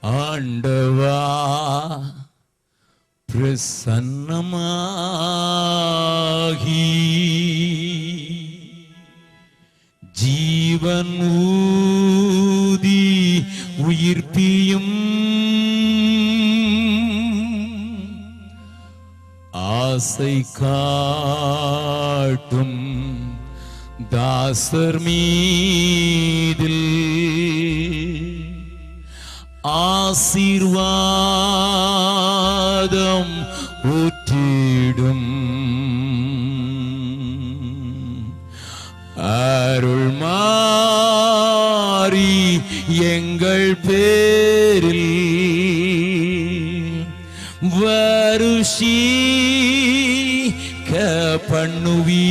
ஆண்டவா பிரசன்னமாகி ஜீவன் ஊதி உயிர்ப்பியும் ஆசை காட்டும் தாசர் மீதில் ஆசீர்வாதம் ஊற்றிடும் அருள் மாறி எங்கள் பேரில் வருஷிக்க பண்ணுவி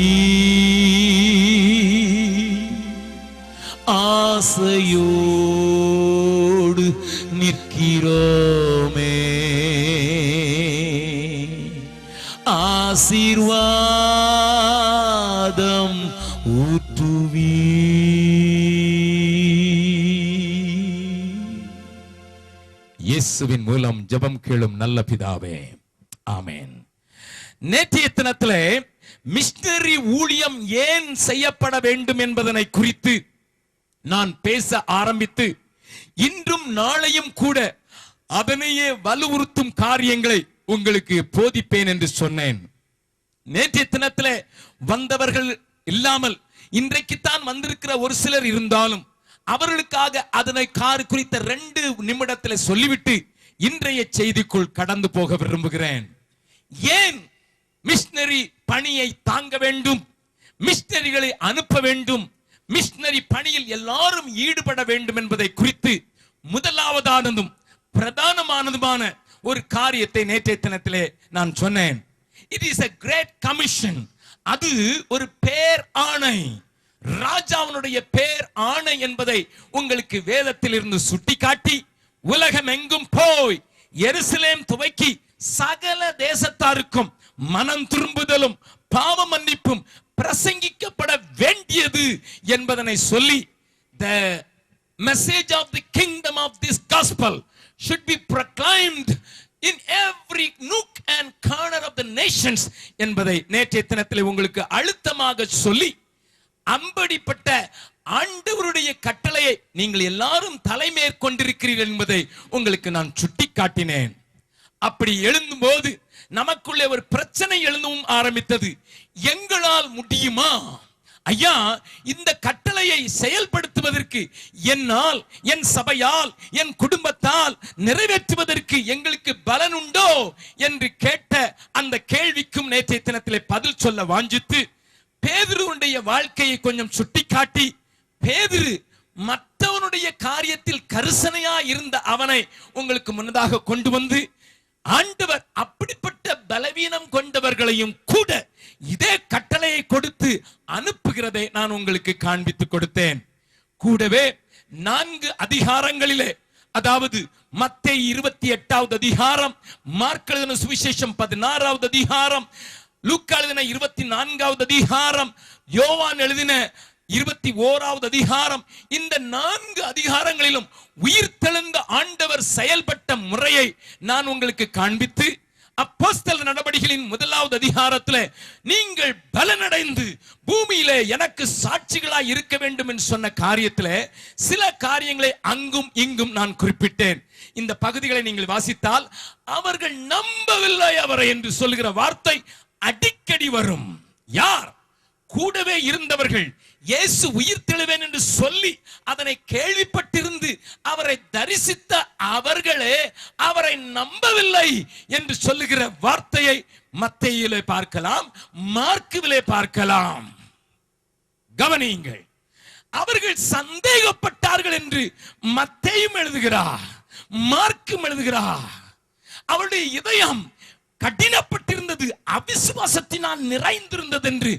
ஆசையோடு நிற்கிறோமே ஆசீர்வாதம் ஊற்றுவி. இயேசுவின் மூலம் ஜெபம் கேளும் நல்ல பிதாவே, ஆமென். நேற்றைய தினத்திலே மிஷனரி ஊழியம் ஏன் செய்யப்பட வேண்டும் என்பதனை குறித்து நான் பேச ஆரம்பித்து இன்றும் நாளையும் கூட அதனையே வலுவுறுத்தும் காரியங்களை உங்களுக்கு போதிப்பேன் என்று சொன்னேன். நேற்றைய தினத்திலே வந்தவர்கள் இல்லாமல் இன்றைக்குத்தான் வந்திருக்கிற ஒரு சிலர் இருந்தாலும் அவர்களுக்காக அதனை குறித்த 2 நிமிடத்தில் சொல்லிவிட்டு இன்றைய செய்திக்குள் கடந்து போக விரும்புகிறேன். ஏன் மிஷனரி பணியை தாங்க வேண்டும், மிஷனரிகளை அனுப்ப வேண்டும், மிஷனரி பணியில் எல்லாரும் ஈடுபட வேண்டும் என்பதை குறித்து முதலாவதானதும் பிரதானமானதுமான ஒரு காரியத்தை நேற்றைய தினத்திலே நான் சொன்னேன். It is a great commission. அது ஒரு பேர் ஆணை, ராஜாவினுடைய பேர் ஆணை என்பதை உங்களுக்கு வேதத்தில் இருந்து சுட்டிக்காட்டி உலகம் எங்கும் போய் எருசலேம் துவக்கி சகல தேசத்தாருக்கும் மனம் திரும்புதலும் பாவ மன்னிப்பும் பிரசங்கிக்கப்பட வேண்டியது என்பதனை சொல்லி the message of the kingdom of this gospel should be proclaimed in every nook and corner of the nations என்பதை நேற்றைய தினத்தில் உங்களுக்கு அழுத்தமாக சொல்லி அம்படிப்பட்ட ஆண்டவருடைய கட்டளையை நீங்கள் எல்லாரும் தலைமேற்கொண்டிருக்கிறீர்கள் என்பதை உங்களுக்கு நான் சுட்டிக்காட்டினேன். அப்படி எழுந்தும்போது நமக்குள்ளே ஒரு பிரச்சனை எழுந்தவும் ஆரம்பித்தது. எங்களால் முடியுமா ஐயா இந்த கட்டளையை செயல்படுத்துவதற்கு? என்னால், என் சபையால், என் குடும்பத்தால் நிறைவேற்றுவதற்கு எங்களுக்கு பலன் உண்டோ என்று கேட்ட அந்த கேள்விக்கும் நேற்றைய தினத்திலே பதில் சொல்ல வாஞ்சித்து பேதுருவுடைய வாழ்க்கையை கொஞ்சம் சுட்டிக்காட்டி, பேதுரு மற்றவனுடைய காரியத்தில் கரிசனையா இருந்த அவனை உங்களுக்கு முன்னதாக கொண்டு வந்து ஆண்டவர் அப்படிப்பட்ட பலவீனம் கொண்டவர்களையும் கூட இதே கட்டளையை கொடுத்து அனுப்புகிறதை நான் உங்களுக்கு காண்பித்து கொடுத்தேன். கூடவே 4 அதிகாரங்களிலே, அதாவது மத்தேயு 28வது அதிகாரம், மார்க் எழுதின சுவிசேஷம் 16வது அதிகாரம், லூக்கா எழுதின 24வது அதிகாரம், யோவான் எழுதின 21வது அதிகாரம், இந்த 4 அதிகாரங்களிலும் உயிர்த்தெழுந்த ஆண்டவர் செயல்பட்ட முறையை நான் உங்களுக்கு காண்பித்து அப்போஸ்தலர் நடபடிகளின் 1வது அதிகாரத்தில் நீங்கள் பலனடைந்து பூமியிலே எனக்கு சாட்சிகளாய் இருக்க வேண்டும் என்று சொன்ன காரியத்தில் சில காரியங்களை அங்கும் இங்கும் நான் குறிப்பிட்டேன். இந்த பகுதிகளை நீங்கள் வாசித்தால் அவர்கள் நம்பவில்லை அவரை என்று சொல்லுகிற வார்த்தை அடிக்கடி வரும். யார்? கூடவே இருந்தவர்கள் இயேசு உயிர்த்தெழுவேன் என்று சொல்லி அதனை கேள்விப்பட்டிருந்து அவரை தரிசித்த அவர்களே அவரை நம்பவில்லை என்று சொல்லுகிற வார்த்தையை மத்தேயுவிலே பார்க்கலாம், மார்க்குவிலே பார்க்கலாம். கவனியுங்கள், அவர்கள் சந்தேகப்பட்டார்கள் என்று மத்தேயும் எழுதுகிறார், மார்க்கும் எழுதுகிறார். அவருடைய இதயம் கடினப்பட்டிருந்தது, அவிசுவாசத்தினால் நிறைந்திருந்தது என்று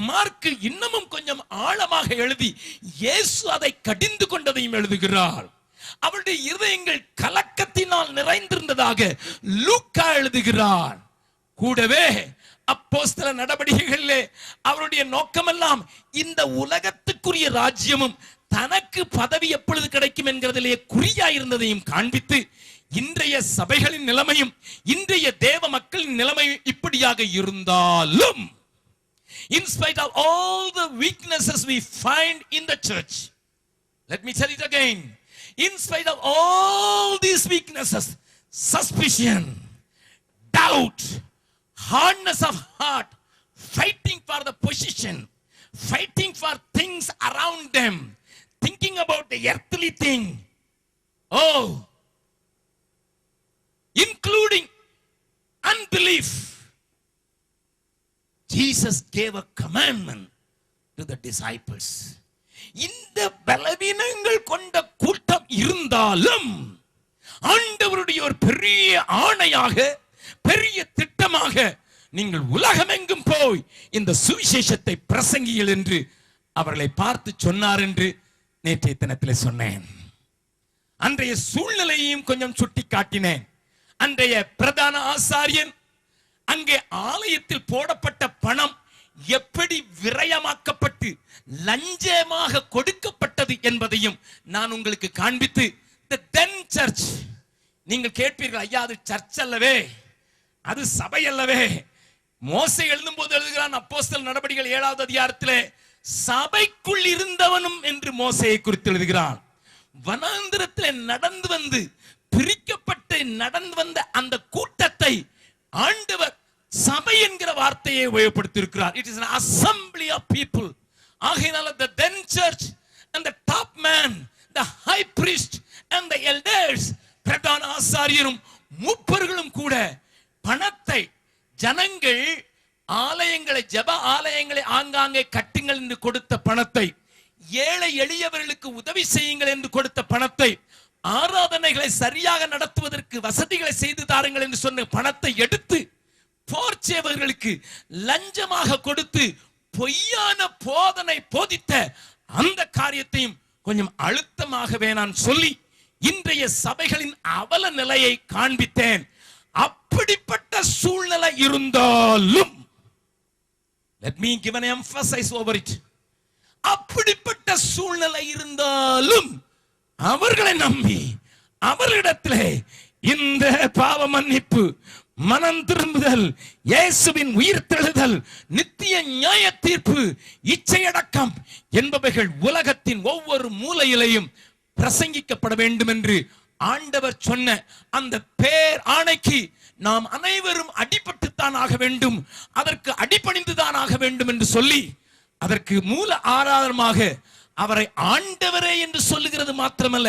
மார்க்கு இன்னமும் கொஞ்சம் ஆழமாக எழுதி இயேசு அதை கடிந்து கொண்டதையும் எழுதுகிறார். அவருடைய இதயங்கள் கலக்கத்தினால் நிறைந்திருந்ததாக லூக்கா எழுதுகிறார். கூடவே அப்போஸ்தல நடவடிக்கைகளிலே அவருடைய நோக்கமெல்லாம் இந்த உலகத்துக்குரிய ராஜ்யமும் தனக்கு பதவி எப்பொழுது கிடைக்கும் என்கிறதிலே குறியாயிருந்ததையும் காண்பித்து, இன்றைய சபைகளின் நிலைமையும் இன்றைய தேவ மக்களின் நிலைமையும் இப்படியாக இருந்தாலும், in spite of all the weaknesses we find in the church, let me tell it again, in spite of all these weaknesses, suspicion, doubt, hardness of heart, fighting for the position, fighting for things around them, thinking about the earthly thing, including unbelief, Jesus gave a commandment to the disciples. இந்த பலவீனங்கள் கொண்ட கூட்டம் இருந்தாலும் ஆண்டவருடைய ஒரு பெரிய ஆணையாக, பெரிய திட்டமாக, நீங்கள் உலகமெங்கும் போய் இந்த சுவிசேஷத்தை பிரசங்கியுங்கள் என்று அவர்களை பார்த்து சொன்னார் என்று நேற்றைய தினத்தில் சொன்னேன். அன்றைய சூழ்நிலையையும் கொஞ்சம் சுட்டி காட்டினேன். அன்றைய பிரதான ஆசாரியன் அங்கே ஆலயத்தில் போடப்பட்ட பணம் எப்படி விரயமாக்கப்பட்டு லஞ்சமாக கொடுக்கப்பட்டது என்பதையும் நான் உங்களுக்கு காண்பித்து, the then church, நீங்கள் கேட்பீர்கள், ஐயா அது சர்ச் அல்லவே, அது சபை அல்லவே. மோசே எழுதும் போது எழுதுகிறான் அப்போஸ்தலர் நடபடிகள் 7வது அதிகாரத்திலே, சபைக்குள் இருந்தவனும் என்று மோசேயை குறித்து எழுதுகிறான். வனாந்திரத்திலே நடந்து வந்து பிரிக்கப்பட்டு நடந்து வந்த அந்த கூட்டத்தை ஆண்டவர் சபை என்கிற வார்த்தையை உபயோகப்படுத்தியிருக்கிறார். It is an assembly of people. ஆகையினால the then church and the top man, the high priest and the elders, பிரதான ஆசாரியரும் மூப்பர்களும் கூட பணத்தை, ஜனங்கள் ஆலயங்களை, ஜெப ஆலயங்களை ஆங்காங்கே கட்டுங்கள் என்று கொடுத்த பணத்தை, ஏழை எளியவர்களுக்கு உதவி செய்யுங்கள் என்று கொடுத்த பணத்தை, ஆராதனைகளை சரியாக நடத்துவதற்கு வசதிகளை செய்து தாருங்கள் என்று சொன்ன பணத்தை எடுத்து போர் சேவர்களுக்கு லஞ்சமாக கொடுத்து பொய்யான போதனை போதித்த அந்த காரியத்தையும் கொஞ்சம் அழுத்தமாகவே நான் சொல்லி இன்றைய சபைகளின் அவல நிலையை காண்பித்தேன். அப்படிப்பட்ட சூழ்நிலை இருந்தாலும், let me give an emphasis over it, அப்படிப்பட்ட சூழ்நிலை இருந்தாலும் அவர்களை நம்பி அவர்களிடத்திலே இந்த பாவ மன்னிப்பு, மனம் திரும்புதல், இயேசுவின் உயிர்த்தெழுதல், நித்திய நியாய தீர்ப்பு, இச்சையடக்கம் என்பவைகள் உலகத்தின் ஒவ்வொரு மூலையிலையும் பிரசங்கிக்கப்பட வேண்டும் என்று ஆண்டவர் சொன்ன அந்த பேர் ஆணைக்கு நாம் அனைவரும் அடிபட்டுத்தான் ஆக வேண்டும், அதற்கு அடிபணிந்துதான் ஆக வேண்டும் என்று சொல்லி அதற்கு மூல ஆதாரமாக அவரை ஆண்டவரே என்று சொல்லுகிறது மாத்திரமல்ல,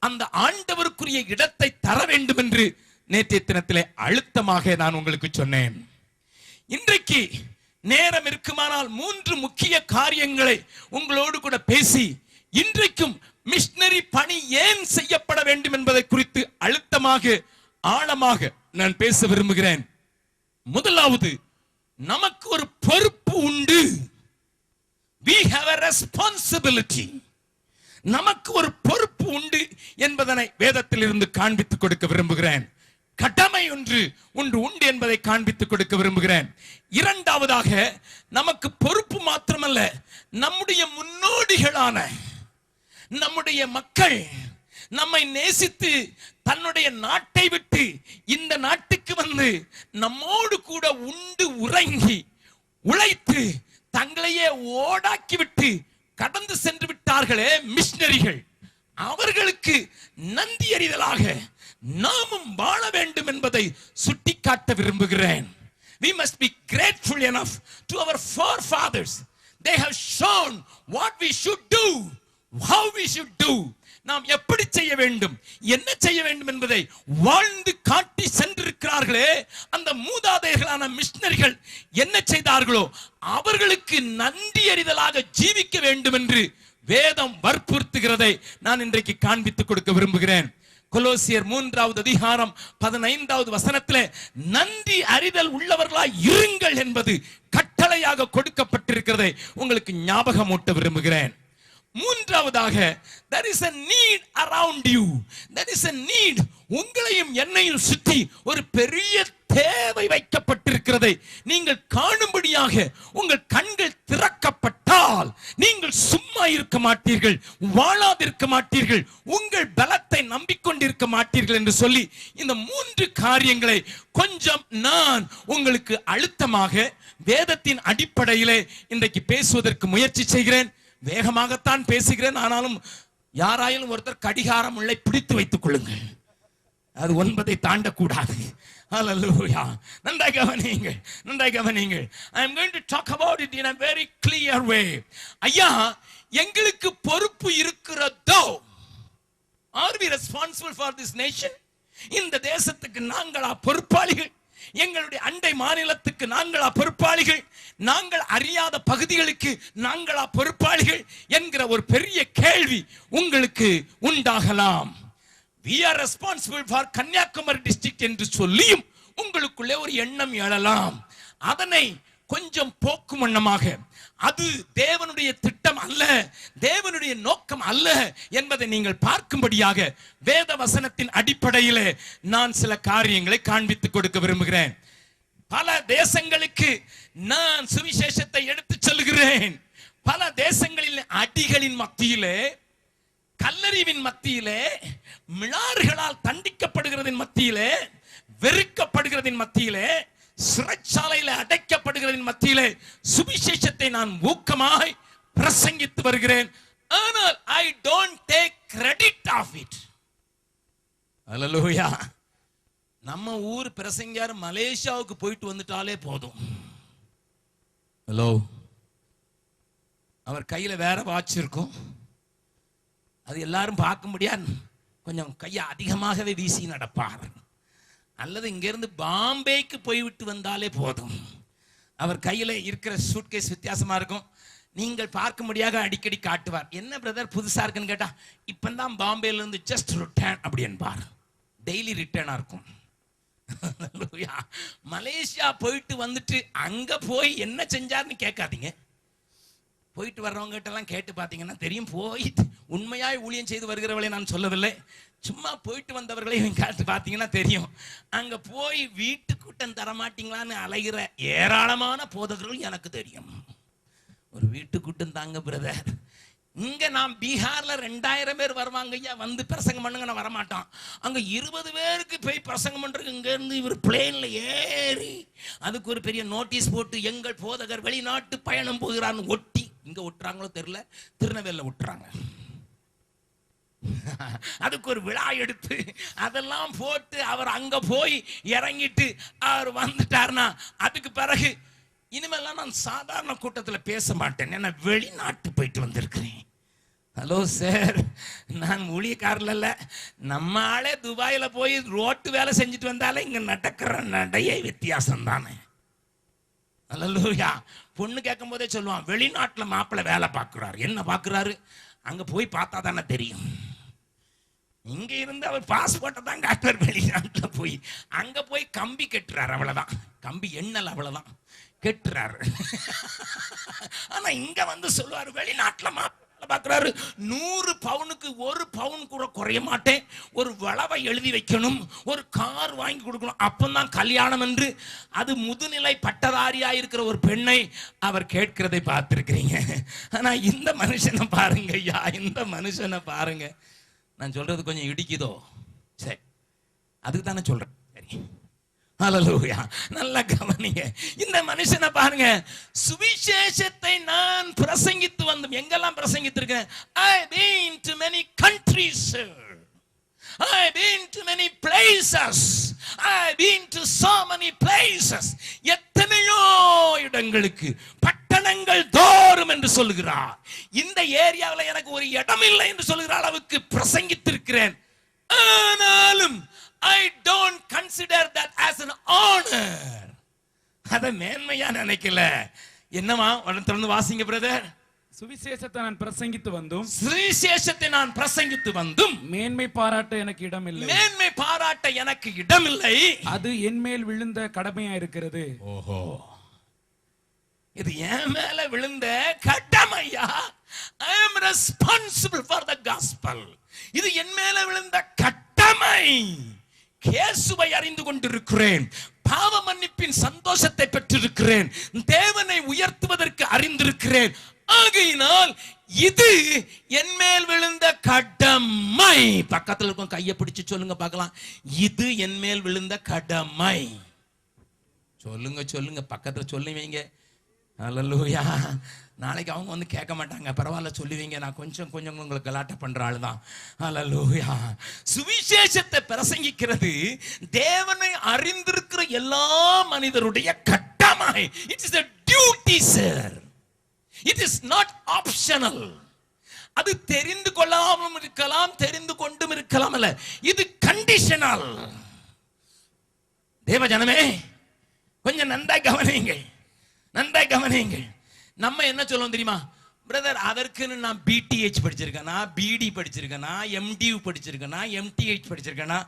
அந்த ஆண்டவருக்குரிய இடத்தை தர வேண்டும் என்று நேற்றைய தினத்திலே அழுத்தமாக நான் உங்களுக்கு சொன்னேன். இன்றைக்கு நேரம் இருக்குமானால் 3 முக்கிய காரியங்களை உங்களோடு கூட பேசி, இன்றைக்கும் மிஷனரி பணி ஏன் செய்யப்பட வேண்டும் என்பதை குறித்து அழுத்தமாக ஆழமாக நான் பேச விரும்புகிறேன். முதலாவது, நமக்கு ஒரு பொறுப்பு உண்டு. We have a responsibility. நமக்கு ஒரு பொறுப்பு உண்டு என்பதனை வேதத்தில் இருந்து காண்பித்துக் கொடுக்க விரும்புகிறேன். கடமை ஒன்று உண்டு என்பதை காண்பித்துக் கொடுக்க விரும்புகிறேன். இரண்டாவதாக, நமக்கு பொறுப்பு மாத்திரமல்ல, நம்முடைய முன்னோடிகளான நம்முடைய மக்கள் நம்மை நேசித்து தன்னுடைய நாட்டை விட்டு இந்த நாட்டுக்கு வந்து நம்மோடு கூட உண்டு உறங்கி உழைத்து தங்களையே ஓடாக்கி விட்டு கடந்து சென்று விட்டார்களே மிஷனரிகள், அவர்களுக்கு நன்றி அறிதலாக நாமும் வாழ வேண்டும் என்பதை சுட்டிக்காட்ட விரும்புகிறேன். We must be grateful enough to our forefathers, they have shown what we should do, how we should do. நாம் எப்படி செய்ய வேண்டும், என்ன செய்ய வேண்டும் என்பதை வாழ்ந்து காட்டி சென்றிருக்கிறார்களே. அந்த மூதாதையர்களான மிஷனரிகள் என்ன செய்தார்களோ அவர்களுக்கு நன்றி அறிதலாக ஜீவிக்க வேண்டும் என்று வேதம் வற்புறுத்துகிறதை நான் இன்றைக்கு காண்பித்துக் கொடுக்க விரும்புகிறேன். கொலோசியர் 3வது அதிகாரம் 15வது வசனத்திலே நன்றி அறிதல் உள்ளவர்களாய் இருங்கள் என்பது கட்டளையாக கொடுக்கப்பட்டிருக்கிறதை உங்களுக்கு ஞாபகமூட்ட விரும்புகிறேன். மூன்றாவதாக, there is a need around you, there is a need, உங்களையும் என்னையும் சுற்றி ஒரு பெரிய தேவை வைக்கப்பட்டிருக்கிறதை நீங்கள் காணும்படியாக உங்கள் கண்கள் திறக்கப்பட்டால் நீங்கள் சும்மா இருக்க மாட்டீர்கள், வாழாதிருக்க மாட்டீர்கள், உங்கள் பலத்தை நம்பிக்கொண்டிருக்க மாட்டீர்கள் என்று சொல்லி இந்த 3 காரியங்களை கொஞ்சம் நான் உங்களுக்கு அழுத்தமாக வேதத்தின் அடிப்படையிலே இன்றைக்கு பேசுவதற்கு முயற்சி செய்கிறேன். வேகமாகத்தான் பேசுகிறேன், ஆனாலும் யாராயிலும் ஒருத்தர் கடிகாரம் உள்ளே பிடித்து வைத்துக் கொள்ளுங்கள், அது 9 தாண்டக்கூடாது. Hallelujah. நன்றாக கவனியுங்கள், நன்றாக கவனியுங்கள். I am going to talk about it in a very clear way. ஐயா, எங்களுக்கு பொறுப்பு இருக்கிறதோ, are we responsible for this nation? இந்த தேசத்துக்கு நாங்களா பொறுப்பாளிகள்? எங்களுடைய அண்டை மாநிலத்துக்கு நாங்களா பொறுப்பாளிகள்? நாங்கள் அறியாத பகுதிகளுக்கு நாங்களா பொறுப்பாளிகள் என்கிற ஒரு பெரிய கேள்வி உங்களுக்கு உண்டாகலாம். We are responsible for Kanyakumari district என்று சொல்லியும் உங்களுக்குள்ளே ஒரு எண்ணம் எழலாம். அதனை கொஞ்சம் போக்கும் வண்ணமாக, அது தேவனுடைய திட்டம் அல்ல, தேவனுடைய நோக்கம் அல்ல என்பதை நீங்கள் பார்க்கும்படியாக வேத வசனத்தின் அடிப்படையிலே நான் சில காரியங்களை காண்பித்துக் கொடுக்க விரும்புகிறேன். பல தேசங்களுக்கு நான் சுவிசேஷத்தை எடுத்து சொல்கிறேன். பல தேசங்களில் அடிகளின் மத்தியிலே, கல்லறிவின் மத்தியிலே, மிளாறுகளால் தண்டிக்கப்படுகிறதின் மத்தியிலே, வெறுக்கப்படுகிறதின் மத்தியிலே, சிறைச்சாலையில அடைக்கப்படுகிறதின் மத்தியிலே சுவிசேஷத்தை நான் ஊக்கமாய் பிரசங்கித்து வருகிறேன். ஆனால் I don't take credit of it. Hallelujah. நம்ம ஊர் பிரசங்கியார் மலேசியாவுக்கு போயிட்டு வந்துட்டாலே போதும். ஹலோ, அவர் கையில வேற வாட்ச் இருக்கும், அது எல்லாரும் பார்க்க முடியாது, கொஞ்சம் கையை அதிகமாகவே வீசி நடப்பார். அல்லது இங்கிருந்து பாம்பேக்கு போய்விட்டு வந்தாலே போதும், அவர் கையில இருக்கிற சூட்கேஸ் வித்தியாசமா இருக்கும், நீங்கள் பார்க்க முடியாத அடிக்கடி காட்டுவார். என்ன பிரதர் புதுசா இருக்குன்னு கேட்டா, இப்பதான் பாம்பேல இருந்து ஜஸ்ட் ரிட்டர்ன் அப்படி என்பார். டெய்லி ரிட்டர்னா இருக்கும். மலேசியா போயிட்டு வந்துட்டு அங்க போய் என்ன செஞ்சார்னு கேட்காதீங்க. போயிட்டு வர்றவங்க கிட்ட எல்லாம் கேட்டு பார்த்தீங்கன்னா தெரியும். போய் உண்மையாய் ஊழியம் செய்து வருகிறவர்களை நான் சொல்லவில்லை, சும்மா போயிட்டு வந்தவர்களை கேட்டு பார்த்தீங்கன்னா தெரியும். அங்க போய் வீட்டு கூட்டம் தரமாட்டீங்களான்னு அலைகிற ஏராளமான போதகர்கள் எனக்கு தெரியும். ஒரு வீட்டு கூட்டம் தாங்க பிரதர், இங்க நான் பீகார்ல 2000 பேர் வருவாங்க ஐயா, வந்து பிரசங்கம் பண்ணுங்க, நான் வரமாட்டான். அங்க 20 பேருக்கு போய் பிரசங்கம் பண்றதுக்கு இங்க இருந்து இவர் பிளேன்ல ஏறி அதுக்கு ஒரு பெரிய நோட்டீஸ் போட்டு எங்கள் போதகர் வெளிநாட்டு பயணம் போகிறான்னு ஒட்டி, இங்க ஒட்டுறாங்களோ தெரியல, திருநெல்வேலியில ஒட்டுறாங்க. அதுக்கு ஒரு விழா எடுத்து அதெல்லாம் போட்டு அவர் அங்க போய் இறங்கிட்டு அவர் வந்துட்டார்னா அதுக்கு பிறகு இனிமேலாம் நான் சாதாரண கூட்டத்தில் பேச மாட்டேன், நான் வெளிநாட்டு போயிட்டு வந்திருக்கிறேன். ஹலோ சார், நான் ஊழியக்காரல இல்ல, நம்ம ஆளே துபாயில போய் ரோட்டு வேலை செஞ்சுட்டு வந்தாலே இங்க நடக்கிற நடையே வித்தியாசம் தானே. அல்லேலூயா. பொண்ணு கேட்கும் போதே சொல்லுவான், வெளிநாட்டுல மாப்பிள்ளை வேலை பார்க்கிறாரு. என்ன பார்க்கிறாரு? அங்க போய் பார்த்தா தானே தெரியும். இங்க இருந்து அவர் பாஸ்போர்ட்டை தான் காட்டுறார், வெளிநாட்டுல போய் அங்க போய் கம்பி கட்டுறாரு, அவ்வளவுதான். கம்பி எண்ணல், அவ்வளவுதான் கட்டுறாரு. ஆனா இங்க வந்து சொல்லுவாரு, வெளிநாட்டுல மாப்பிள்ளை பார்க்கிறாரு, 100 பவுனுக்கு 1 பவுன் கூட குறைய மாட்டேன், ஒரு வளவை எழுதி வைக்கணும், ஒரு கார் வாங்கி கொடுக்கணும், அப்பந்தான் கல்யாணம் என்று. அது முதுநிலை பட்டதாரியா இருக்கிற ஒரு பெண்ணை அவர் கேட்கிறதை பார்த்திருக்கிறீங்க. ஆனா இந்த மனுஷனை பாருங்க ஐயா, இந்த மனுஷனை பாருங்க. நான் சொல்றது கொஞ்சம் இடிக்குதோ? சரி, அதுக்கு தானே சொல்றேன். சரி, ஹல்லேலூயா. நல்ல கவனிங்க, இந்த மனுஷனை பாருங்க. சுவிசேஷத்தை நான் பிரசங்கித்து வந்தோம். எங்கெல்லாம் பிரசங்கித்திருக்கேன்? I've been to many countries, sir. I've been to many places. I've been to so many places. எத்தனையோ இடங்களுக்கு, பட்ட பட்டணங்கள் தோறும் என்று சொல்லுகிறார். இந்த ஏரியாவில் எனக்கு ஒரு இடம் இல்லை என்று சொல்லுகிற அளவுக்கு பிரசங்கித்திருக்கிறேன். ஆனாலும் I don't consider that as an honor. அத மேன்மையா நினைக்கல. என்னமா தொடர்ந்து வாசிங்க பிரதர். சுவிசேஷத்தை நான் பிரசங்கித்து வந்தும், சுவிசேஷத்தை நான் பிரசங்கித்து வந்தும் மேன்மை பாராட்ட எனக்கு இடமில்லை. மேன்மை பாராட்ட எனக்கு இடமில்லை. அது என் மேல் விழுந்த கடமையா இருக்கிறது. ஓஹோ, இது என் மேல விழுந்த கடமையா? I am responsible for the gospel. இது என் மேல விழுந்த கடமை. இயேசுவை அறிந்து கொண்டிருக்கிறேன். பாவ மன்னிப்பின் சந்தோஷத்தை பெற்றிருக்கிறேன். தேவனை உயர்த்துவதற்கு அறிந்திருக்கிறேன். ஆகையினால் இது என் மேல் விழுந்த கடமை. பக்கத்தில் இருக்கும் கையை பிடிச்சு சொல்லுங்க பார்க்கலாம். இது என் மேல் விழுந்த கடமை. சொல்லுங்க சொல்லுங்க, பக்கத்துல சொல்லுவீங்க. அல்லேலூயா. நாளைக்கு அவங்க வந்து கேட்க மாட்டாங்க, பரவாயில்ல சொல்லுவீங்க. நான் கொஞ்சம் கொஞ்சம் உங்களுக்கு கலாட்ட பண்ற ஆள் தான். அல்லேலூயா. சுவிசேஷத்தை பிரசங்கிக்கிறது தேவனை அறிந்திருக்கிற எல்லா மனிதருடைய கடமை. It is a duty sir. It is not optional. அது தெரிந்து கொள்ளாமல் இருக்கலாம், தெரிந்து கொண்டும் இருக்கலாம் அல்ல, இது கண்டிஷனல். தேவ ஜனமே கொஞ்சம் நன்றாய் கவனியுங்கள், நன்றாய் கவனியுங்கள். நம்ம என்ன சொல்லுவோம் தெரியுமா? பிரதர், அதற்குன்னு நான் பிடிஹெச் படிச்சிருக்கேனா, பிடி படிச்சிருக்கேனா, எம்டியூ படிச்சிருக்கேனா, எம்டிஹெச் படிச்சிருக்கேனா,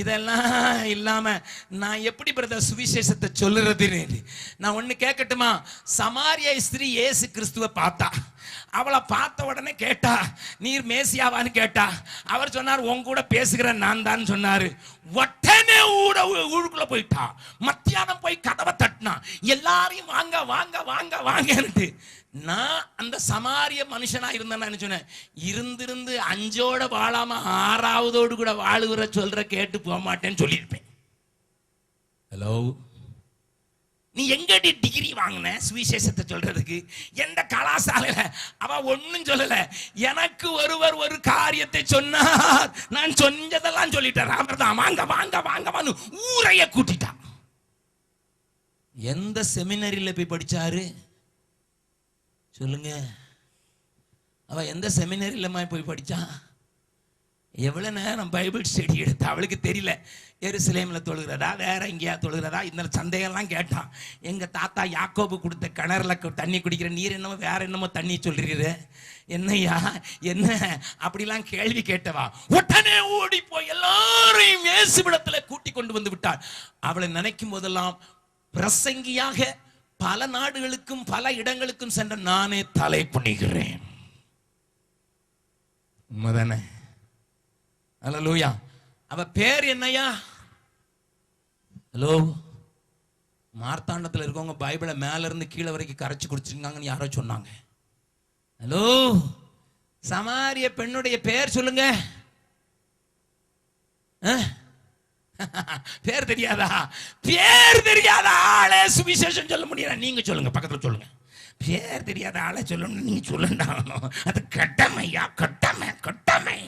இதெல்லாம் இல்லாம நான் எப்படி பிரதர் சுவிசேஷத்தை சொல்லுறதுன்னு நான் ஒண்ணு கேட்கட்டுமா? சமாரிய ஸ்திரீ இயேசு கிறிஸ்துவை பார்த்தா, அவளை பார்த்த உடனே கேட்டா, நீர் மேசியாவான்னு கேட்டா, அவர் சொன்னார், உன் கூட பேசுகிற நான் தான் சொன்னாரு. உடனே ஊருக்குள்ள போயிட்டா. மத்தியானம் போய் கதவை தட்டினா, எல்லாரையும் வாங்க வாங்க வாங்க வாங்கன்னுட்டு. நான் அந்த சமாரிய மனுஷனா இருந்தேன்னு சொன்னேன், இருந்திருந்து 5ஓட வாழாம 6ஆவதோடு கூட வாழுகிற சொல்ற கேட்டு போக மாட்டேன்னு சொல்லியிருப்பேன். ஹலோ, நீ எங்கடி டிகிரி வாங்கின சுவிசேஷத்தை சொல்றதுக்கு? எந்த கலாசாலையில? அவ ஒன்னும் சொல்லல. எனக்கு ஒருவர் ஒரு காரியத்தை சொன்னார், நான் சொன்னதெல்லாம் சொல்லிட்டார். அவர் தான் வாங்க வாங்க வாங்க ஊரைய கூட்டிட்டான். எந்த செமினரியில போய் படிச்சாரு சொல்லுங்க? அவ எந்த செமினரியிலமா போய் படிச்சான்? எவ்வளவு நேரம் பைபிள் ஸ்டடி எடுத்து அவளுக்கு தெரியல. எருசலேம்ல தொழுகிறதா, வேற எங்கேயா தொழுகிறதா, இந்த சந்தேகம்லாம் கேட்டான். எங்க தாத்தா யாக்கோபு கொடுத்த கிணறுல தண்ணி குடிக்கிற நீர் என்னமோ வேற என்னமோ தண்ணி சொல்றீரு, என்னையா என்ன அப்படிலாம் கேள்வி கேட்டவா உடனே ஓடி போய் எல்லாரையும் இயேசுவிடத்துல கூட்டி கொண்டு வந்து விட்டாள். அவளை நினைக்கும் போதெல்லாம் பிரசங்கியாக பல நாடுகளுக்கும் பல இடங்களுக்கும் சென்ற நானே தலை குனிகிறேன். உண்மைதானே? அல்லேலூயா. அவ பேர் என்னையா? ஹலோ, மார்த்தாண்டத்தில் இருக்கவங்க பைபிளை மேல இருந்து கீழே வரைக்கும் கரைச்சு குடிச்சிருக்காங்கன்னு யாரோ சொன்னாங்க. ஹலோ, சமாரிய பெண்ணுடைய பேர் சொல்லுங்க. பேர் தெரியாதா? பேர் தெரியாத ஆளே சுவிசேஷம் சொல்ல முடியாது. நீங்க சொல்லுங்க, பக்கத்துல சொல்லுங்க. பேர் தெரியாத ஆளை சொல்லணும், நீங்க சொல்லுங்க. அது கடமையா? கடமை கடமை.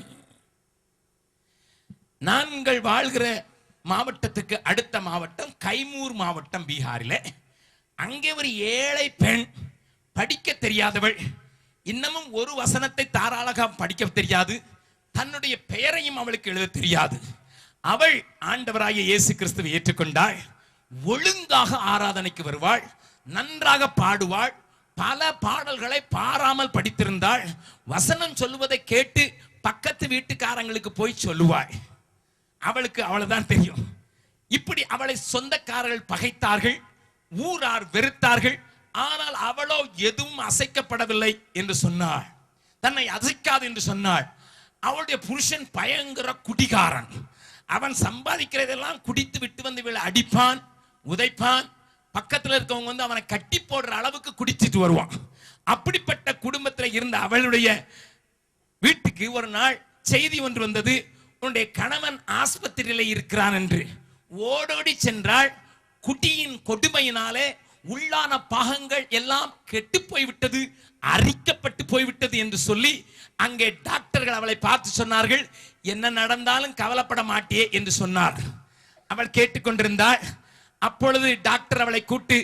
நாங்கள் வாழ்கிற மாவட்டத்துக்கு அடுத்த மாவட்டம் கைமூர் மாவட்டம், பீகாரில். அங்கே ஒரு ஏழை பெண், படிக்க தெரியாதவள், இன்னமும் ஒரு வசனத்தை தாராளமாக படிக்க தெரியாது, தன்னுடைய பெயரையும் அவளுக்கு எழுத தெரியாது. அவள் ஆண்டவராகிய இயேசு கிறிஸ்துவை ஏற்றுக்கொண்டாள். ஒழுங்காக ஆராதனைக்கு வருவாள், நன்றாக பாடுவாள், பல பாடல்களை பாராமல் படித்திருந்தாள். வசனம் சொல்லுவதை கேட்டு பக்கத்து வீட்டுக்காரங்களுக்கு போய் சொல்லுவாள். அவளுக்கு அவ்வளவுதான் தெரியும். இப்படி அவளை சொந்தக்காரர்கள் பகைத்தார்கள், ஊரார் வெறுத்தார்கள். ஆனால் அவளோ எதுவும் அசைக்கப்படவில்லை என்று சொன்னாள், தன்னை அசைக்காது என்று சொன்னாள். அவளுடைய புருஷன் பயங்கர குடிகாரன். அவன் சம்பாதிக்கிறதெல்லாம் குடித்து விட்டு வந்து இவளை அடிப்பான், உதைப்பான். பக்கத்தில் இருக்கவங்க வந்து அவனை கட்டி போடுற அளவுக்கு குடிச்சிட்டு வருவான். அப்படிப்பட்ட குடும்பத்தில் இருந்த அவளுடைய வீட்டுக்கு ஒரு நாள் செய்தி ஒன்று வந்தது, உன்னுடைய கணவன் ஆஸ்பத்திரியில் இருக்கிறான் என்று. ஓடோடி சென்றாள். குடியின் கொடுமையினாலே உள்ளான பாகங்கள் எல்லாம் கெட்டு போய்விட்டது, அரிக்கப்பட்டு போய்விட்டது என்று சொல்லி அங்கே டாக்டர்கள் அவளை பார்த்து சொன்னார்கள், என்ன நடந்தாலும் கவலைப்பட மாட்டியே என்று சொன்னார். அவள் கேட்டுக்கொண்டிருந்தாள். அப்பொழுது டாக்டர் அவளை கூட்டு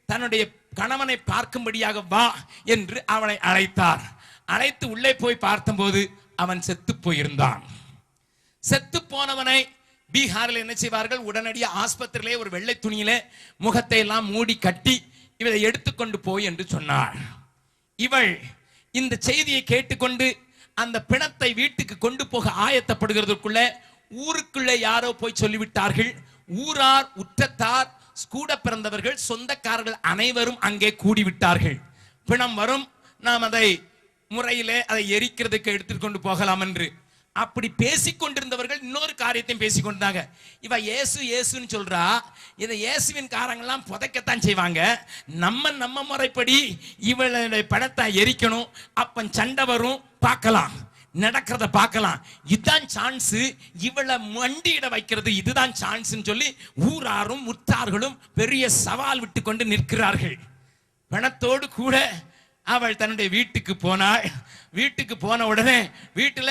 தன்னுடைய கணவனை பார்க்கும்படியாக வா என்று அவளை அழைத்தார். அழைத்து உள்ளே போய் பார்த்தபோது அவன் செத்து போயிருந்தான். செத்து போனவனை பீகாரில் என்ன செய்வார்கள், உடனடியாக ஆஸ்பத்திரியிலே ஒரு வெள்ளை துணியிலே முகத்தை எல்லாம் மூடி கட்டி இவளை எடுத்துக்கொண்டு போய் என்று சொன்னார். இவள் இந்த செய்தியை கேட்டுக்கொண்டு அந்த பிணத்தை வீட்டுக்கு கொண்டு போக ஆயத்தப்படுகிறதுக்குள்ள ஊருக்குள்ளே யாரோ போய் சொல்லிவிட்டார்கள். ஊரார், உற்றத்தார், கூட பிறந்தவர்கள், சொந்தக்காரர்கள் அனைவரும் அங்கே கூடிவிட்டார்கள். பிணம் வரும், நாம் அதை முறையிலே அதை எரிக்கிறதுக்கு எடுத்துக்கொண்டு போகலாம் என்று. அப்படி பேசிக்கொண்டிருந்தவர்கள் இன்னொரு காரியத்தையும் பேசிக்கொண்டாங்க. இவ இயேசு இயேசுன்னு சொல்றா, இதை இயேசுவின் காரங்கள்லாம் புதைக்கத்தான் செய்வாங்க. நம்ம முறைப்படி இவளுடைய பணத்தை எரிக்கணும், அப்ப சண்டை வரும், பார்க்கலாம், நடக்கிறத பார்க்கலாம். இதுதான் சான்ஸ், இவளை மண்டியிட வைக்கிறது இதுதான் சான்ஸ் சொல்லி ஊராரும் முத்தார்களும் பெரிய சவால் விட்டு கொண்டு நிற்கிறார்கள். பணத்தோடு கூட அவள் தன்னுடைய வீட்டுக்கு போனாள். வீட்டுக்கு போன உடனே வீட்டுல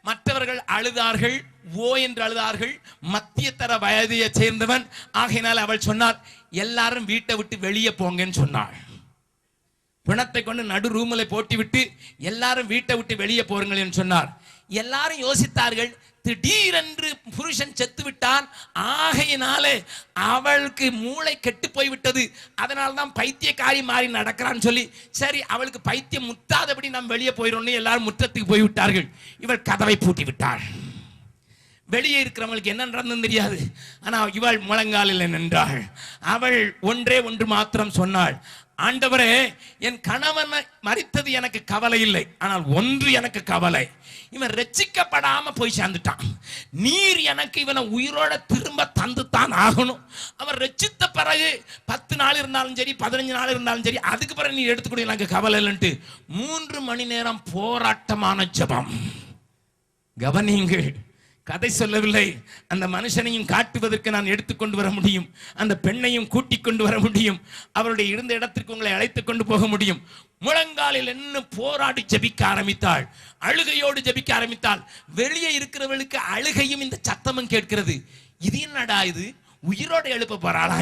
மற்றவர்கள் அழுதார்கள், ஓ என்று அழுதார்கள். மத்திய தர வயதையை சேர்ந்தவன் ஆகையினால் அவள் சொன்னார், எல்லாரும் வீட்டை விட்டு வெளியே போங்கன்னு சொன்னாள். பிணத்தை கொண்டு நடு ரூம்ல போட்டி விட்டு எல்லாரும் வீட்டை விட்டு வெளியே போருங்கள் என்று சொன்னார். எல்லாரும் யோசித்தார்கள், திடீரென்று புருஷன் செத்து விட்டான், ஆகையினாலே அவளுக்கு மூளை கெட்டு போய்விட்டது, அதனால்தான் பைத்தியக்காரி மாறி நடக்கிறான்னு சொல்லி, சரி அவளுக்கு பைத்தியம் முத்தாதபடி நாம் வெளியே போயிடணும் எல்லாரும் முற்றத்துக்கு போய்விட்டார்கள். இவள் கதவை பூட்டி விட்டாள். வெளியே இருக்கிறவங்களுக்கு என்ன நடந்தது தெரியாது. ஆனால் இவள் முழங்காலில் நின்றாள். அவள் ஒன்று மாத்திரம் சொன்னாள், ஆண்டவரே, என் கணவன் மரித்தது எனக்கு கவலை இல்லை, ஆனால் ஒன்று எனக்கு கவலை, இவன் ரட்சிக்கப்படாம போய் சேர்ந்துட்டான். நீர் எனக்கு இவனை உயிரோட திரும்ப தந்து தான் ஆகணும். அவன் ரட்சித்த பிறகு 10 நாள் இருந்தாலும் சரி, 15 நாள் இருந்தாலும் சரி, அதுக்கு பிறகு நீ எடுத்துக்கொண்டு எனக்கு கவலை இல்லைன்ட்டு 3 மணி நேரம் போராட்டமான ஜெபம். கவனியுங்கள், கதை சொல்லவில்லை. அந்த மனுஷனையும் காட்டுவதற்கு நான் எடுத்துக்கொண்டு வர முடியும், அந்த பெண்ணையும் கூட்டிக் கொண்டு வர முடியும், அவருடைய இருந்த இடத்திற்கு உங்களை அழைத்துக் கொண்டு போக முடியும். முழங்காலில் என்ன போராடி ஜெபிக்க ஆரம்பித்தாள், அழுகையோடு ஜெபிக்க ஆரம்பித்தாள். வெளியே இருக்கிறவர்களுக்கு அழுகையும் இந்த சத்தமும் கேட்கிறது. இது என்னடா இது, உயிரோடு எழுப்ப போறாளா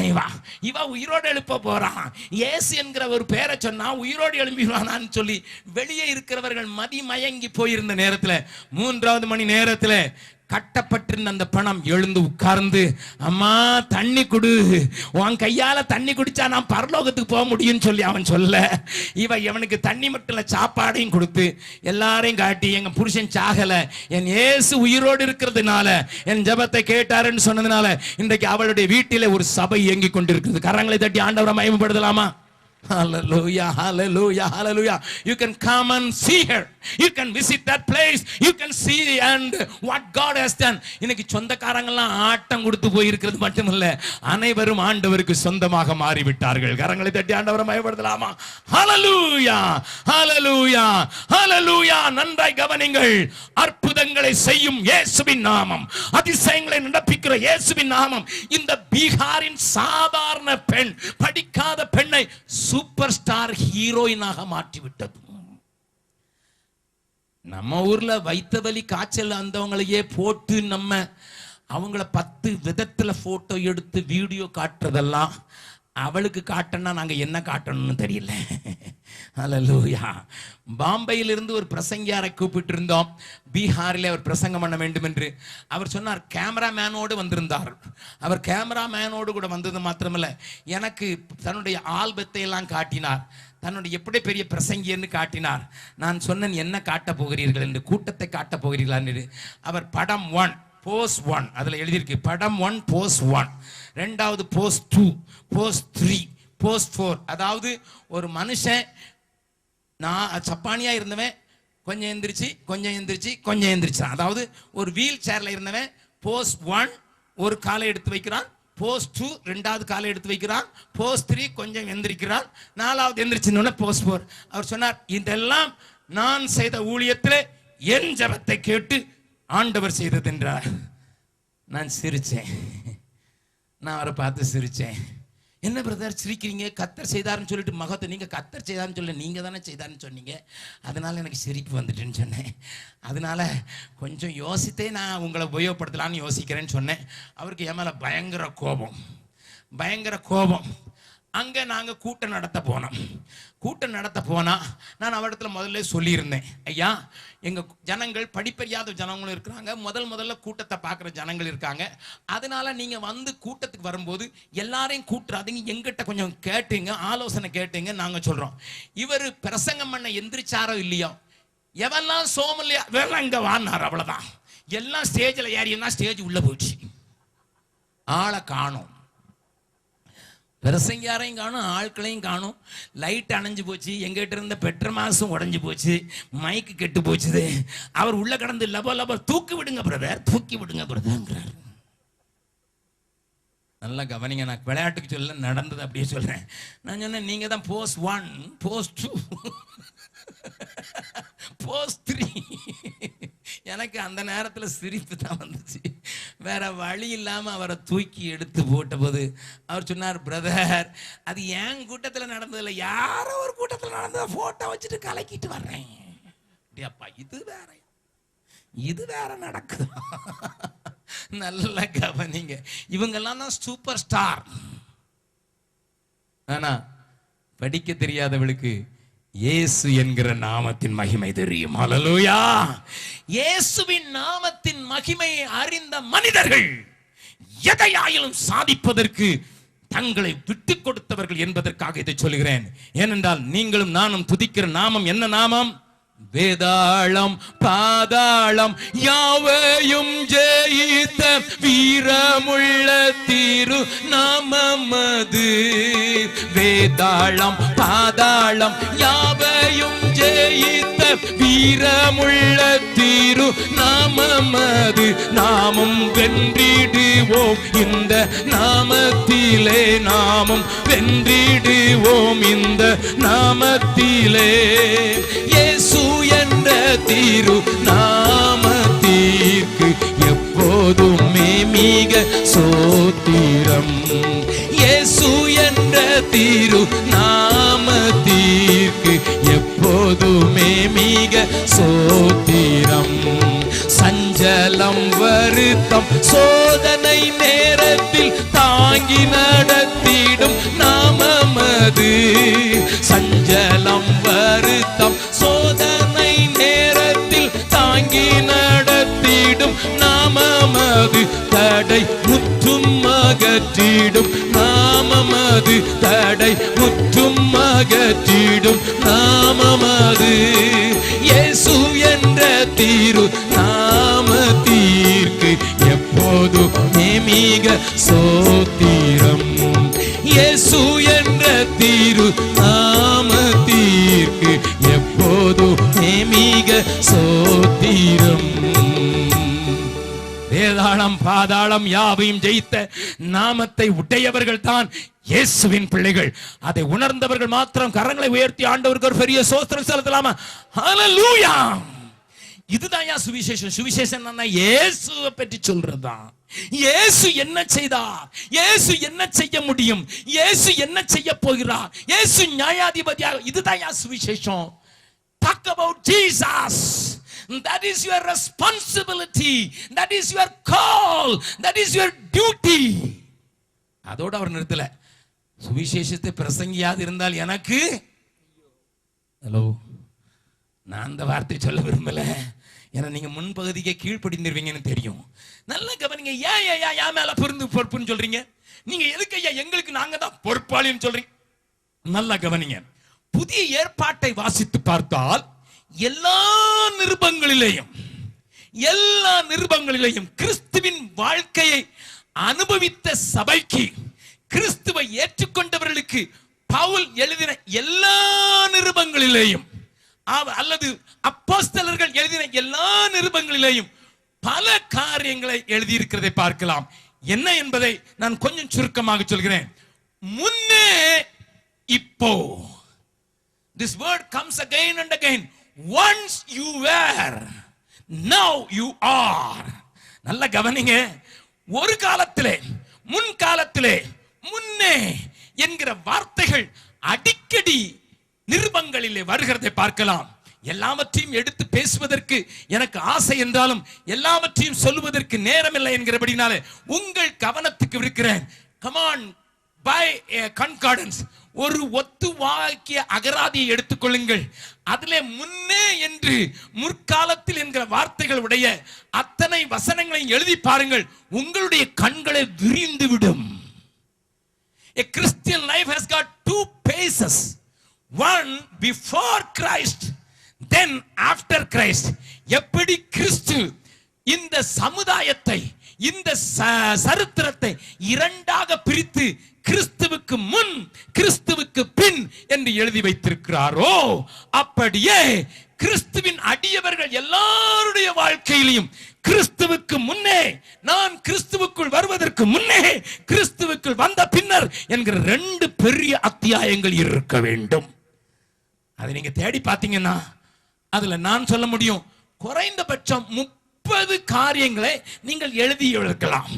இவ உயிரோடு எழுப்ப போறான், இயேசு என்கிற ஒரு பேரை சொன்னா உயிரோடு எழும்பிடுவானான்னு சொல்லி வெளியே இருக்கிறவர்கள் மதிமயங்கி போயிருந்த நேரத்தில் 3வது மணி நேரத்தில் கட்டப்பட்டிருந்த அந்த பணம் எழுந்து உட்கார்ந்து, அம்மா தண்ணி குடு, உன் கையால தண்ணி குடிச்சா நான் பரலோகத்துக்கு போக முடியும்னு சொல்லி அவன் சொல்ல, இவனுக்கு தண்ணி மட்டும் இல்ல சாப்பாடையும் கொடுத்து எல்லாரையும் காட்டி, எங்க புருஷன் சாகல, என் இயேசு உயிரோடு இருக்கிறதுனால என் ஜெபத்தை கேட்டாருன்னு சொன்னதுனால இன்றைக்கு அவளுடைய வீட்டிலே ஒரு சபை இயங்கிக் கொண்டிருக்கிறது. கரங்களை தட்டி ஆண்டவரை மகிமைப்படுத்தலாமா? Hallelujah, hallelujah, hallelujah. You can come and see her. You can visit that place. You can see and what God has done. இன்னைக்கு சொந்தக்காரங்கெல்லாம் ஆட்டம் கொடுத்து போய் இருக்கிறது மட்டுமல்ல, அனைவரும் ஆண்டவருக்கு சொந்தமாக மாறிவிட்டார்கள். கரங்களை தட்டி ஆண்டவரை மகிமைப்படுத்தலாமா? Hallelujah, hallelujah, hallelujah. நன்றாய் கவனிங்கள், அற்புதங்களை செய்யும் இயேசுவின் நாமம், அதிசயங்களை நடப்பிக்கிற இயேசுவின் நாமம் இந்த பீகாரின் சாதாரண பெண், படிக்காத பெண்ணை சூப்பர் ஸ்டார் ஹீரோயினாக மாற்றிவிட்டது. நம்ம ஊர்ல வைத்த வலி காய்ச்சல் வந்தவங்களையே போட்டு நம்ம அவங்கள 10 விதத்துல போட்டோ எடுத்து வீடியோ காட்டுறதெல்லாம் அவளுக்கு காட்டணும்னா நாங்க என்ன காட்டணும்னு தெரியல. ஹல்லேலூயா. பாம்பேயில் இருந்து ஒரு பிரசங்கியாரை கூப்பிட்டு இருந்தோம், பீகாரில் அவர் பிரசங்கம் பண்ண வேண்டும் என்று. அவர் சொன்னார், கேமராமேனோடு வந்திருந்தார். அவர் கேமராமேனோடு கூட வந்தது மாத்திரமல்ல, எனக்கு தன்னுடைய ஆல்பத்தை எல்லாம் காட்டினார், தன்னுடைய எப்படி பெரிய பிரசங்கின்னு காட்டினார். நான் சொன்னேன், என்ன காட்ட போகிறீர்கள் என்று, கூட்டத்தை காட்ட போகிறீர்களா என்று. அவர் படம் 1 போஸ்ட் 1 அதுல எழுதியிருக்கு, படம் 1 போஸ்ட் 1, 2வது போஸ்ட் 2, போஸ்ட் 3, போஸ்ட் 4. அதாவது ஒரு மனுஷன் நான் சப்பானியா இருந்தவன் கொஞ்சம் எந்திரிச்சு கொஞ்சம் எந்திரிச்சு கொஞ்சம் எந்திரிச்சான். அதாவது ஒரு வீல் சேர்ல இருந்தவன் போஸ்ட் 1 ஒரு காலை எடுத்து வைக்கிறான், போஸ்ட் 2 2வது காலை எடுத்து வைக்கிறான், போஸ்ட் 3 கொஞ்சம் எந்திரிக்கிறான், 4வது எந்திரிச்சுன்னு போஸ்ட் 4. அவர் சொன்னார், இதெல்லாம் நான் செய்த ஊழியத்தில் என் ஜெபத்தை கேட்டு ஆண்டவர் செய்தது என்றார். நான் சிரிச்சேன், நான் அவரை பார்த்து சிரிச்சேன். என்ன பிரதர் சிரிக்கிறீங்க, கத்தர் செய்தாருன்னு சொல்லிட்டு மகத்தை நீங்க கத்தர் செய்தாருன்னு சொல்ல, நீங்க தானே செய்தாருன்னு சொன்னீங்க, அதனால எனக்கு சிரிப்பு வந்துட்டுன்னு சொன்னேன். அதனால கொஞ்சம் யோசித்தே நான் உங்களை உபயோகப்படுத்தலான்னு யோசிக்கிறேன்னு சொன்னேன். அவருக்கு என் மேல பயங்கர கோபம். அங்க நாங்க கூட்டம் நடத்த போனோம். கூட்டம் நடத்த போனா நான் அவரிடத்துல முதல்ல சொல்லியிருந்தேன், ஐயா எங்க ஜனங்கள் படிப்பறியாத ஜனங்களும் இருக்கிறாங்க, முதல்ல கூட்டத்தை பார்க்குற ஜனங்கள் இருக்காங்க. அதனால நீங்க வந்து கூட்டத்துக்கு வரும்போது எல்லாரையும் கூட்டுறாதீங்க, எங்கிட்ட கொஞ்சம் கேட்டுங்க, ஆலோசனை கேட்டுங்க நாங்க சொல்றோம். இவர் பிரசங்கம் பண்ண எந்திரிச்சாரோ இல்லையோ, எவெல்லாம் சோமல்லையா வேற இங்க வானார், அவ்வளவுதான். எல்லாம் ஸ்டேஜில் ஏறினா ஸ்டேஜ் உள்ள போயிடுச்சு, ஆளை காணும், பிரசங்காரையும் காணும், ஆட்களையும் காணும். லைட் அணைஞ்சு போச்சு, எங்கிட்ட இருந்த பெட்ரோல் மாசும் உடஞ்சி போச்சு, மைக்கு கெட்டு போச்சுது. அவர் உள்ள கடந்து லப தூக்கி விடுங்க பிரதர், தூக்கி விடுங்க பிரதர்ங்கிறார். நல்லா கவனிங்க, நான் விளையாட்டுக்கு சொல்ல, நடந்தது அப்படியே சொல்றேன். நான் சொன்னேன், நீங்க தான் போஸ்ட் 1, போஸ்ட் 2, போஸ்ட் 3. எனக்கு அந்த நேரத்தில் சிரிப்பு தான் வந்துச்சு. வேற வழி இல்லாம அவரை தூக்கி எடுத்து போட்ட போது அவர் சொன்னார், பிரதர் அது என் கூட்டத்தில் நடந்ததில்லை, யாரோ ஒரு கூட்டத்தில் நடந்தத போட்டோ வச்சுட்டு கலக்கிட்டு வர்றேன். அப்பா இது வேற நடக்குது. நல்ல கவனிங்க, இவங்கெல்லாம் தான் சூப்பர் ஸ்டார். ஆனா படிக்க தெரியாதவளுக்கு இயேசு என்கிற நாமத்தின் மகிமை தெரியும். ஹல்லேலூயா. இயேசுவின் நாமத்தின் மகிமையை அறிந்த மனிதர்கள் எதையாயிலும் சாதிப்பதற்கு தங்களை விட்டுக் கொடுத்தவர்கள் என்பதற்காக இதை சொல்கிறேன். ஏனென்றால் நீங்களும் நானும் துதிக்கிற நாமம் என்ன நாமம்? வேதாளம் பாதாளம் யாவையும் ஜெயித்த வீரமுள்ள திரு நாமமது. வேதாளம் பாதாளம் யாவையும் ஜெயித்த வீரமுள்ள திரு நாமமது. நாமும் வென்றிடுவோம் இந்த நாமத்திலே, நாமும் வென்றிடுவோம் இந்த நாமத்திலே. இயேசு என்ற திரு நாமத்திற்கு எப்போதுமே மிக சோத்திரம். இயேசு என்ற திரு நாமத்திற்கு எப்போதுமே மிக சோத்திரம். சஞ்சலம் வருத்தம் சோதனை நேரத்தில் தாங்கி நடத்திடும் நாமமது. சஞ்சலம் வருத்தம் சோதனை நேரத்தில் தாங்கி நடத்திடும் நாமமது. தடை முற்றும் அகற்றிடும் நாமமது. தடை முற்றும் அகற்றிடும் நாமமது. இயேசு என்ற திரு நாமத்திற்கு எப்போதுமே மிக சோத்திரம். இயேசு என்ற திரு நாமத்திற்கு எப்போதுமே மிக சோத்திரம். வேதாளம் பாதாளம் யாவையும் ஜெயித்த நாமத்தை உடையவர்கள் தான் இயேசுவின் பிள்ளைகள். அதை உணர்ந்தவர்கள் மாத்திரம் கரங்களை உயர்த்தி ஆண்டவருக்கு ஒரு பெரிய ஸ்தோத்திரம் செலுத்தலாமா? ஹல்லேலூயா. இதுதான் சுவிசேஷம். சுவிசேஷம் இயேசுவை பற்றி சொல்றதுதான். இயேசு என்ன செய்தார், இயேசு என்ன செய்ய முடியும், இயேசு என்ன செய்ய போகிறார், இயேசு நியாயாதிபதியாக, இதுதான் சுவிசேஷம். Talk about Jesus. That is your responsibility, that is your call, that is your duty. அதோட அவர் நிறுத்தல. சுவிசேஷத்தை பிரசங்கியாது இருந்தால் எனக்கு, ஹலோ, நான் அந்த வார்த்தை சொல்ல விரும்பல, ஏன்னா நீங்க முன்பகுதிக்கு கீழ்ப்படிந்துருவீங்கன்னு தெரியும். நல்ல கவனிங்க. ஏன் மேல பொறுப்புன்னு சொல்றீங்க? நீங்க எதுக்கு ஐயா எங்களுக்கு நாங்க தான் பொறுப்பாளின்னு சொல்றீங்க? நல்ல கவனிங்க. புதிய ஏற்பாட்டை வாசித்து பார்த்தால் எல்லா நிருபங்களிலேயும் கிறிஸ்துவின் வாழ்க்கையை அனுபவித்த சபைக்கு, கிறிஸ்துவை ஏற்றுக்கொண்டவர்களுக்கு பவுல் எழுதின எல்லா நிருபங்களிலேயும் அல்லது அப்போஸ்தலர்கள் எழுதின எல்லா நிருபங்களிலேயும் பல காரியங்களை எழுதியிருக்கிறதை பார்க்கலாம். என்ன என்பதை நான் கொஞ்சம் சுருக்கமாக சொல்கிறேன். முன்னே இப்போ. This word comes again and again. Once you were, now you are. நல்ல கவனிங்க. ஒரு காலத்திலே, முன்காலத்திலே, முன்னே என்கிற வார்த்தைகள் அடிக்கடி நிருபங்களிலே வருகிறதை பார்க்கலாம். எல்லாவற்றையும் எடுத்து பேசுவதற்கு எனக்கு ஆசை என்றாலும் எல்லாவற்றையும் சொல்லுவதற்கு நேரம் இல்லை என்கிறபடினாலே உங்கள் கவனத்துக்கு இருக்கிறேன். Come on, buy a concordance, ஒரு ஒத்து வாக்கிய அகராதியை எடுத்துக்கொள்ளுங்கள். அதிலே முன்னே என்று முற்காலத்தில் என்கிற வார்த்தைகள் உடைய அத்தனை வசனங்களை எழுதி பாருங்கள். உங்களுடைய கண்களை விரிந்து விடும். A Christian life has got two phases. One before Christ, then after Christ. எப்படி கிறிஸ்து இந்த சமுதாயத்தை, இந்த சரித்திரத்தை இரண்டாக பிரித்து கிறிஸ்துவுக்கு முன் கிறிஸ்துவுக்கு பின் என்று எழுதி வைத்திருக்கிறாரோ, அப்படியே கிறிஸ்துவின் அடியவர்கள் எல்லாருடைய வாழ்க்கையிலும் கிறிஸ்துவுக்கு முன்னே, நான் கிறிஸ்துவுக்குள் வருவதற்கு முன்னே, கிறிஸ்துவுக்குள் வந்த பின்னர் என்கிற ரெண்டு பெரிய அத்தியாயங்கள் இருக்க வேண்டும். அதை நீங்க தேடி பார்த்தீங்கன்னா அதுல நான் சொல்ல முடியும், குறைந்தபட்சம் 30 காரியங்களை நீங்கள் எழுதி எழுதலாம்.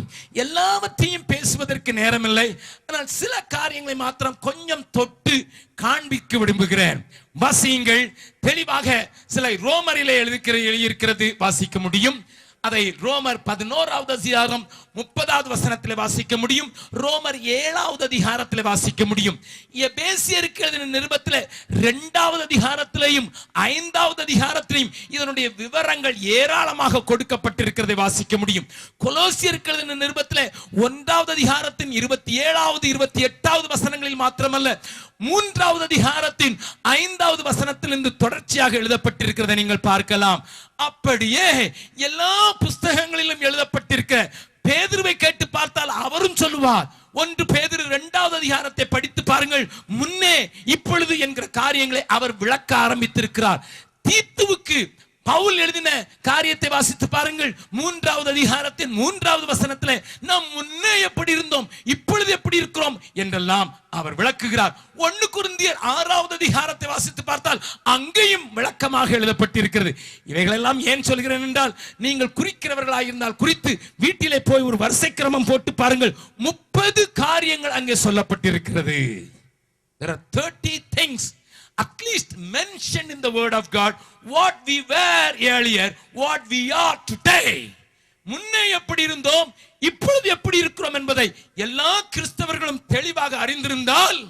எல்லாவற்றையும் பேசுவதற்கு நேரமில்லை. ஆனால் சில காரியங்களை மாத்திரம் கொஞ்சம் தொட்டு காண்பிக்க விரும்புகிறேன். வாசியுங்கள். தெளிவாக சில ரோமரிலே எழுதியிருக்கிறது வாசிக்க முடியும். அதை ரோமர் 11வது அதிகாரம் 30வது வசனத்திலே வாசிக்க முடியும். ரோமர் 7வது அதிகாரத்திலே வாசிக்க முடியும். எபேசியருக்கு எழுதின நிருபத்திலே 2வது அதிகாரத்திலேயும் 5வது அதிகாரத்திலேயும் இதனுடைய விவரங்கள் ஏராளமாக கொடுக்கப்பட்டிருக்கிறதை வாசிக்க முடியும். கொலோசியருக்கு எழுதின நிருபத்திலே 1வது அதிகாரத்தின் 27வது 28வது வசனங்களில் மாத்திரமல்ல, 3வது அதிகாரத்தின் 5வது வசனத்திலிருந்து தொடர்ச்சியாக எழுதப்பட்டிருக்கிறதை நீங்கள் பார்க்கலாம். அப்படியே எல்லா புஸ்தகங்களிலும் எழுதப்பட்டிருக்க பேதுருவை கேட்டு பார்த்தால் அவரும் சொல்லுவார். 1 பேதுரு 2வது அதிகாரத்தை படித்து பாருங்கள். முன்னே இப்பொழுது என்கிற காரியங்களை அவர் விளக்க ஆரம்பித்திருக்கிறார். தீத்துவுக்கு பவுல் எழுதின காரியத்தை வாசித்து பாருங்கள். 3வது அதிகாரத்தின் 3வது வசனத்திலே நாம் முன்னே எப்படி இருந்தோம், இப்பொழுது எப்படி இருக்கிறோம் என்றெல்லாம் அவர் விளக்குகிறார். 1 கொரிந்தியர் 6வது அதிகாரத்தை வாசித்து பார்த்தால் அங்கேயும் விளக்கமாக எழுதப்பட்டிருக்கிறது. இவைகளெல்லாம் ஏன் சொல்கிறேன் என்றால், நீங்கள் குறிக்கிறவர்களாக இருந்தால் குறித்து வீட்டிலே போய் ஒரு வரிசை கிரமம் போட்டு பாருங்கள். 30 காரியங்கள் அங்கே சொல்லப்பட்டிருக்கிறது. There are 30 things at least mentioned in the word of God, what we were earlier, what we are today. முன்னே எப்படி இருந்தோம், இப்பொழுது எப்படி இருக்கிறோம் என்பதை எல்லா கிறிஸ்தவர்களும் தெளிவாக அறிந்திருந்தால்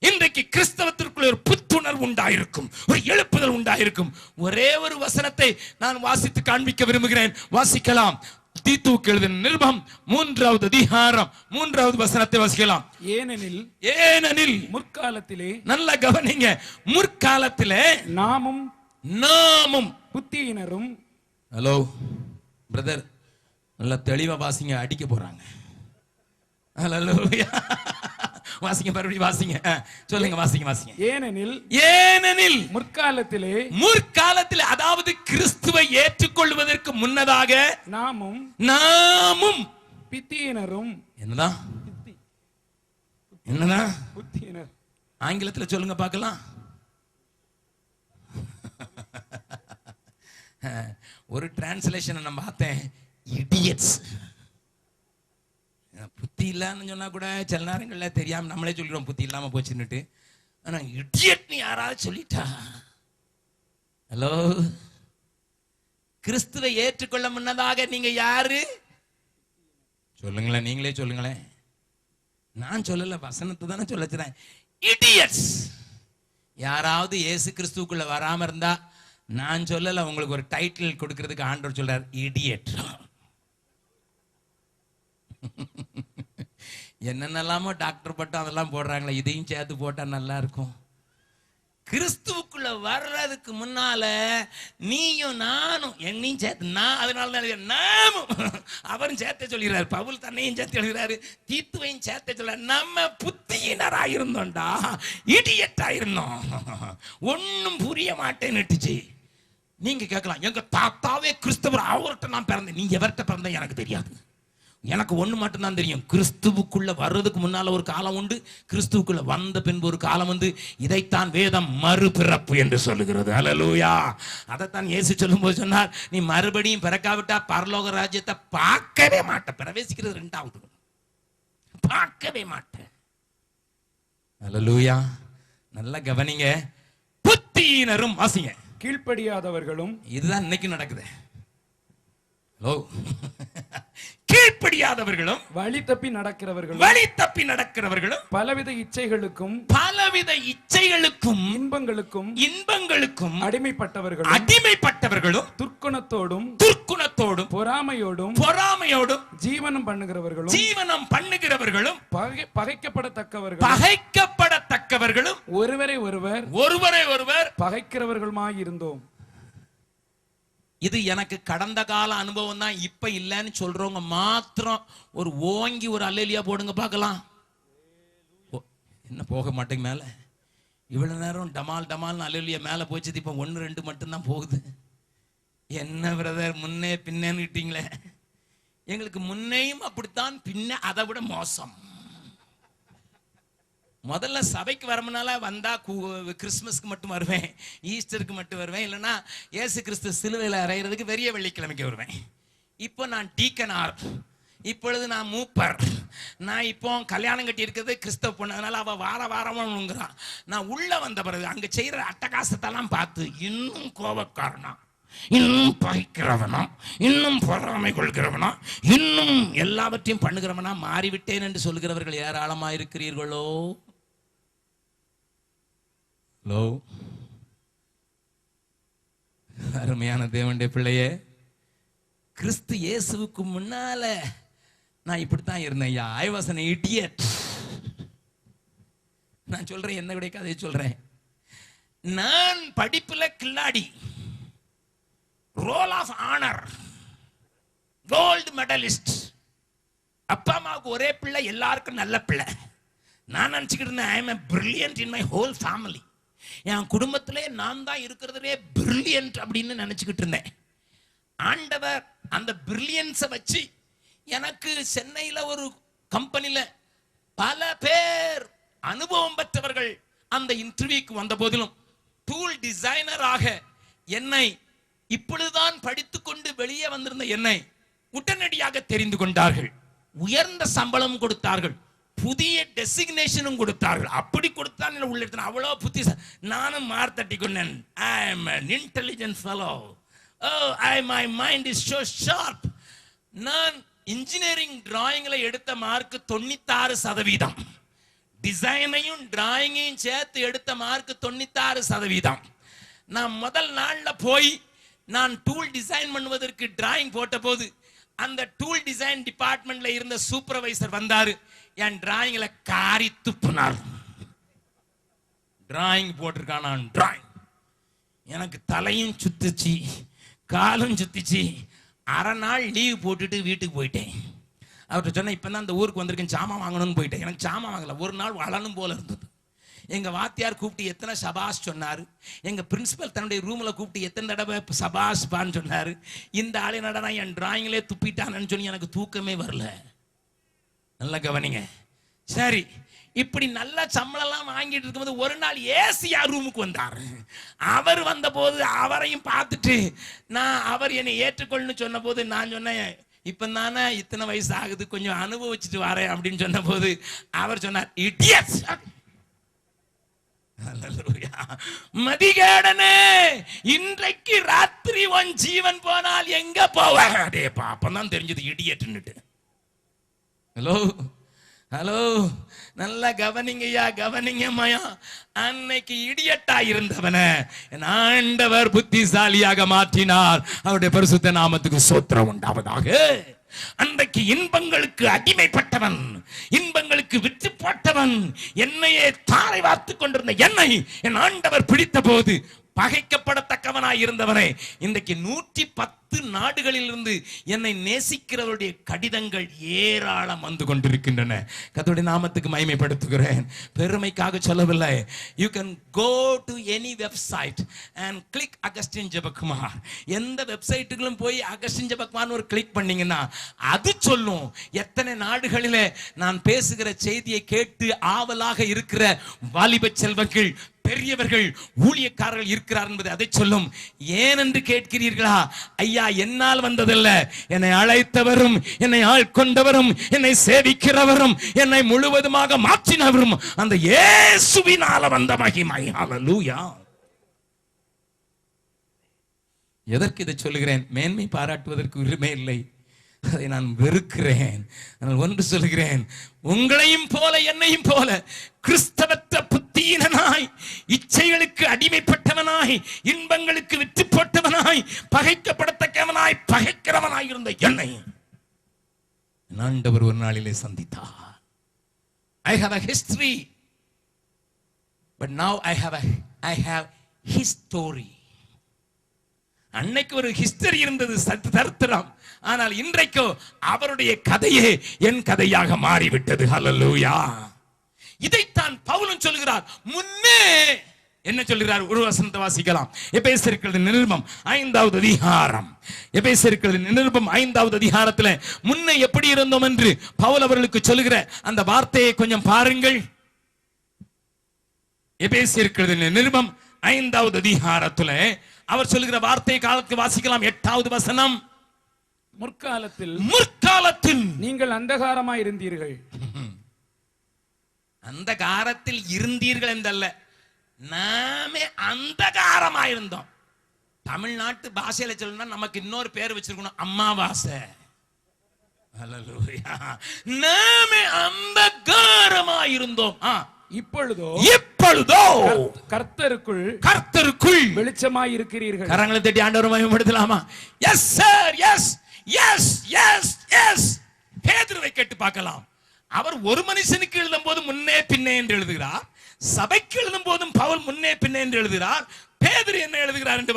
இன்றைக்கு கிறிஸ்தவத்திற்குள்ள ஒரு புத்துணர்வு உண்டாயிருக்கும், ஒரு எழுப்புதல் உண்டாயிருக்கும். ஒரே ஒரு வசனத்தை நான் வாசித்து காண்பிக்க விரும்புகிறேன். வாசிக்கலாம். தீத்துவுக்கு எழுதின நிருபம் 3வது அதிகாரம் 3வது வசனத்தை வாசிக்கலாம். ஏனெனில் முற்காலத்திலே, நல்ல கவனிங்க, முற்காலத்திலே நாமும் புத்தியினரும். ஹலோ பிரதர், நல்ல தெளிவா வாசிங்க, அடிக்க போறாங்க. ஹalleluya. வாசிங்க, மறுபடியும் வாசிங்க, சொல்லுங்க, வாசிங்க. ஏனெனில் முற்காலத்திலே, அதாவது கிறிஸ்துவை ஏற்றுக்கொள்வதற்கு முன்னதாக நாமும் பித்தியினரும். என்னதான் புத்தியினர் ஆங்கிலத்தில் சொல்லுங்க பார்க்கலாம். ஒரு டிரான்ஸ்லேஷன் நான் பார்த்தேன், இடியட்ஸ். புத்தி இல்லைன்னு சொன்னா கூட சில நேரங்கள்ல தெரியாம நம்மளே சொல்லிடுவோம் புத்தி இல்லாம போச்சுன்னுட்டு. ஆனா இடியட்னு யாராவது சொல்லிட்டா, ஹலோ, கிறிஸ்துவை ஏற்றுக்கொள்ள முன்னதாக நீங்க யாரு சொல்லுங்களேன், நீங்களே சொல்லுங்களேன். நான் சொல்லல, வசனத்தை தானே சொல்லுறேன். இடியட்ஸ். யாராவது இயேசு கிறிஸ்துவுக்குள்ள வராம இருந்தா, நான் சொல்லல, உங்களுக்கு ஒரு டைட்டில் கொடுக்கிறதுக்கு ஆண்டவர் சொல்றார், இடியட். என்னென்னலாமோ டாக்டர் பட்டம் அதெல்லாம் போடுறாங்களே, இதையும் சேர்த்து போட்டா நல்லா இருக்கும். கிறிஸ்துவுக்குள்ள வர்றதுக்கு முன்னால நீயும் நானும், என்னையும் சேர்த்து, நான் அதனால நாமும் அவரும் சேர்த்து சொல்கிறார். பவுல் தன்னையும் சேர்த்து எழுதுறாரு, தீத்துவையும் சேர்த்து சொல்றாரு. நம்ம புத்தியினராயிருந்தோம்டா, இடியட்டாயிருந்தோம், ஒன்னும் புரிய மாட்டேன்னுட்டுச்சு. நீங்க கேட்கலாம், எங்க தாத்தாவே கிறிஸ்தவர், அவர்கிட்ட நான் பிறந்தேன். நீங்க எவர்கிட்ட பிறந்தேன் எனக்கு தெரியாது. எனக்கு ஒண்ணு மட்டும் தான் தெரியும், கிறிஸ்துவுக்குள்ள வர்றதுக்கு முன்னால ஒரு காலம் உண்டு, கிறிஸ்துவுக்குள்ள வந்த பின்பு ஒரு காலம் வந்து, இதைத்தான் வேதம் மறுபிறப்பு என்று சொல்லுகிறது. ஹல்லேலூயா. அதைத்தான் இயேசு சொல்லும்போது சொன்னார், நீ மறுபடியும் பிறக்காவிட்டா பரலோக ராஜ்யத்தை பார்க்கவே மாட்ட. பிரவேசிக்கிறது 2வது, பார்க்கவே மாட்டேன். ஹல்லேலூயா. நல்லா கவனிங்க. புத்தியினரும், வாசிங்க, கீழ்ப்படியாதவர்களும். இதுதான் இன்னைக்கு நடக்குது. கீழ்ப்படியாதவர்களும் வழி தப்பி நடக்கிறவர்களும் வழி தப்பி நடக்கிறவர்களும் பலவித இச்சைகளுக்கும் இன்பங்களுக்கும் அடிமைப்பட்டவர்களும் துர்க்குணத்தோடும் பொறாமையோடும் ஜீவனம் பண்ணுகிறவர்களும் பகைக்கப்படத்தக்கவர்களும் ஒருவரை ஒருவர் பகைக்கிறவர்களுமாய் இருந்தோம். இது எனக்கு கடந்த கால அனுபவம் தான், இப்ப இல்லைன்னு சொல்றவங்க மாத்திரம் ஒரு ஓங்கி ஒரு அல்லேலியா போடுங்க பார்க்கலாம். என்ன போக மாட்டேங்க மேல? இவ்வளவு நேரம் டமால்னு அல்லேலியா மேல போச்சு, இப்ப 1 2 மட்டும்தான் போகுது. என்ன பிரதர் முன்னே பின்னேன்னு விட்டீங்களே? எங்களுக்கு முன்னையும் அப்படித்தான், பின்ன அதை விட மோசம். முதல்ல சபைக்கு வரமுனால வந்தா கிறிஸ்துமஸ்க்கு மட்டும் வருவேன், ஈஸ்டருக்கு மட்டும் வருவேன், இல்லைன்னா இயேசு கிறிஸ்து சிலுவையில் அறையிறதுக்கு பெரிய வெள்ளிக்கிழமைக்கு வருவேன். இப்போ நான் டீக்கனார், இப்பொழுது நான் மூப்பர், நான் இப்போ கல்யாணம் கட்டி இருக்கிறது கிறிஸ்தவ பொண்ணு, அதனால அவள் வாரம்ங்கிறான். நான் உள்ள வந்த பிறகு அங்கே செய்கிற அட்டகாசத்தெல்லாம் பார்த்து இன்னும் கோபக்காரனா, இன்னும் பகைக்கிறவனா, இன்னும் பொறாமை கொள்கிறவனா, இன்னும் எல்லாவற்றையும் பண்ணுகிறவனா மாறிவிட்டேன் என்று சொல்கிறவர்கள் ஏராளமாக இருக்கிறீர்களோ? அருமையான தேவனுடைய பிள்ளையே, கிறிஸ்து இயேசுவுக்கு முன்னால நான் இப்படித்தான் இருந்தேன். ஐயா, ஐ வாஸ் an idiot. நான் சொல்றேன், என்ன விட கதையை சொல்றேன். நான் படிப்புல கில்லாடி, roll of honour, gold medalist. அப்பா அம்மாவுக்கு ஒரே பிள்ளை, எல்லாருக்கும் நல்ல பிள்ளை. நான் நினச்சிக்கிட்டு இருந்தேன், I am brilliant in my whole family. என் குடும்பத்திலே நான் தான் இருக்கிறதுலே பிரில்லியன்ட் அப்படின்னு நினச்சிக்கிட்டு இருந்தேன். ஆண்டவர் அந்த பிரில்லியன்ஸை வச்சு எனக்கு சென்னையில் ஒரு கம்பெனியில் பல பேர் அனுபவம் பெற்றவர்கள் அந்த இன்டர்வியூக்கு வந்த போதிலும் டூல் டிசைனராக என்னை, இப்பொழுதுதான் படித்துக்கொண்டு வெளியே வந்திருந்த என்னை உடனடியாக தெரிந்து கொண்டார்கள். உயர்ந்த சம்பளம் கொடுத்தார்கள், புதிய டெசிக்னேஷனும் கொடுத்தார்கள். அப்படி கொடுத்தான் உள்ள அவ்வளோ புத்தி. நானும் மார்த்தட்டி கொண்டேன். I am an intelligent fellow. Oh, my mind is so sharp. நான் இன்ஜினியரிங் டிராயிங்ல எடுத்த மார்க் 96%, டிசைனையும் டிராயிங்கையும் சேர்த்து எடுத்த மார்க் 96%. நான் முதல் நாள்ல போய் நான் டூல் டிசைன் பண்ணுவதற்கு டிராயிங் போட்ட போது அந்த டூல் டிசைன் டிபார்ட்மெண்ட்ல இருந்த சூப்பர்வைசர் வந்தாரு, என் டிராயிங்ல காரி துப்புனார். டிராயிங் போட்டிருக்கான் நான் டிராயிங், எனக்கு தலையும் சுத்துச்சு, காலும் சுத்திச்சு. அரை நாள் லீவ் போட்டுட்டு வீட்டுக்கு போயிட்டேன். அவர்கிட்ட சொன்னேன், இப்போ தான் அந்த ஊருக்கு வந்திருக்கேன், சாமான் வாங்கணும்னு போயிட்டேன். எனக்கு சாமான் வாங்கல, ஒரு நாள் வளனும் போல இருந்தது. எங்க வாத்தியார் கூப்பிட்டு எத்தனை சபாஸ் சொன்னாரு. எங்க பிரின்சிபல் தன்னுடைய ரூம்ல கூப்பிட்டு எத்தனை தடவை சபாஸ் பான்னு சொன்னாரு. இந்த ஆளை நடனா என் டிராயிங்லே துப்பிட்டானு சொல்லி எனக்கு தூக்கமே வரல. நல்ல கவனிங்க. சரி, இப்படி நல்ல சம்பளம் வாங்கிட்டு இருக்கும்போது ஒரு நாள் ஏசியா ரூமுக்கு வந்தார். அவர் வந்த போது அவரையும் பார்த்துட்டு அவர் என்னை ஏற்றுக்கொள்ளுன்னு சொன்ன போது நான் சொன்னேன், இப்ப தானே இத்தனை வயசு ஆகுது, கொஞ்சம் அனுபவிச்சுட்டு வரேன் அப்படின்னு சொன்ன போது அவர் சொன்னார், இடியட்ஸ், மதிகேடனே, இன்றைக்கு ராத்திரி உன் ஜீவன் போனால் எங்க போவ? அடே பாப்பம் தெரிஞ்சது இடியட்னுட்டு. ஹலோ, நல்லா கவனிங்கய்யா, கவனிங்கம்மையா. அன்னைக்கு இடியட்டா இருந்தவன என் ஆண்டவர் புத்திசாலியாக மாற்றினார். அவருடைய பரிசுத்த நாமத்துக்கு ஸ்தோத்திரம் உண்டாவதாக. அன்றைக்கு இன்பங்களுக்கு அடிமைப்பட்டவன், இன்பங்களுக்கு விட்டு போட்டவன், என்னையே தாரை வார்த்து கொண்டிருந்த என்னை என் ஆண்டவர் பிடித்த போது பகைக்கப்படத்தக்கவனாய் இருந்தவனே, இன்றைக்கு 110 நாடுகளில் இருந்து என்னை நேசிக்கிறவருடைய கடிதங்கள் ஏராளம் வந்து கொண்டிருக்கின்றன. கர்த்தருடைய நாமத்துக்கு மகிமைப்படுத்துகிறேன், பெருமைக்காக சொல்லவில்லை. You can go to any website and click Augustine Jebakumar. எந்த வெப்சைட்டுகளும் போய் அகஸ்டின் ஜெபக்குமார் ஒரு கிளிக் பண்ணீங்கன்னா அது சொல்லும் எத்தனை நாடுகளிலே நான் பேசுகிற செய்தியை கேட்டு ஆவலாக இருக்கிற வாலிப செல்வங்கள், பெரியவர்கள், ஊழியக்காரர்கள் இருக்கிறார் என்பது அதை சொல்லும். ஏன் என்று கேட்கிறீர்களா? ஐயா, என்னால் வந்ததல்ல, என்னை அழைத்தவரும், என்னை ஆட்கொண்டவரும், என்னை சேவிக்கிறவரும், என்னை முழுவதுமாக மாற்றினவரும் அந்த இயேசுவினால வந்த மகிமை. ஹல்லேலூயா. எதற்கு இதை சொல்லுகிறேன்? மேன்மை பாராட்டுவதற்கு உரிமை இல்லை. அதை நான் வெறுக்கிறேன். ஆனால் ஒன்று சொல்கிறேன், உங்களையும் போல என்னையும் போல கிறிஸ்தவத்த புத்தியினாய், இச்சைகளுக்கு அடிமைப்பட்டவனாய், இன்பங்களுக்கு விற்று போட்டவனாய், பகைக்கப்படத்தக்கவனாய், பகைக்கிறவனாய் இருந்த என்னை ஆண்டவர் ஒரு நாளிலே சந்தித்தார். I have a history, but now I have his story. அன்னைக்கு ஒரு ஹிஸ்டரி இருந்தது, சரித்திரம். ஆனால் இன்றைக்கோ அவருடைய கதையே என் கதையாக மாறிவிட்டது. ஹல்லேலூயா. இதைத்தான் பவுலும் சொல்கிறார். முன்னே என்ன சொல்கிறார்? ஒரு வசனத்தை வாசிக்கலாம். எபேசியருக்கு நிருபம் 5வது அதிகாரம். எபேசியருக்கு நிருபம் 5வது அதிகாரத்தில் முன்னே எப்படி இருந்தோம் என்று பவுல் அவர்களுக்கு சொல்லுகிற அந்த வார்த்தையை கொஞ்சம் பாருங்கள். எபேசியருக்கு நிருபம் 5வது அதிகாரத்தில் அவர் சொல்லுகிற வார்த்தை காலத்துக்கு வாசிக்கலாம். 8வது வசனம். முற்காலத்தில் நீங்கள் அந்தகாரமாய் இருந்தீர்கள். அந்தகாரத்தில் இருந்தீர்கள் என்றல்ல, நாமே அந்தகாரமாய் இருந்தோம். தமிழ்நாட்டு பாஷையில சொல்லணும்னா நமக்கு இன்னொரு பேர் வச்சிருக்கணும், அம்மாவாசை. ஹல்லேலூயா. நாமே அந்தகாரமாய் இருந்தோம். இப்பொழுதோ கர்த்தருக்குள் வெளிச்சமாய் இருக்கிறீர்கள். கரங்களை தட்டி ஆண்டவரை மகிமைப்படுத்தலாமா? Yes sir, yes yes yes yes. பேதுருவை கேட்டு பார்க்கலாம். அவர் ஒரு மனுஷனுக்கு எழுதும் போது முன்னே பின்னே என்று எழுதுகிறார். சபைக்கு எழுதும் போதும் பவுல் முன்னே பின்னே என்று எழுதுகிறார். பேதுரு என்ன எழுதுகிறார் என்று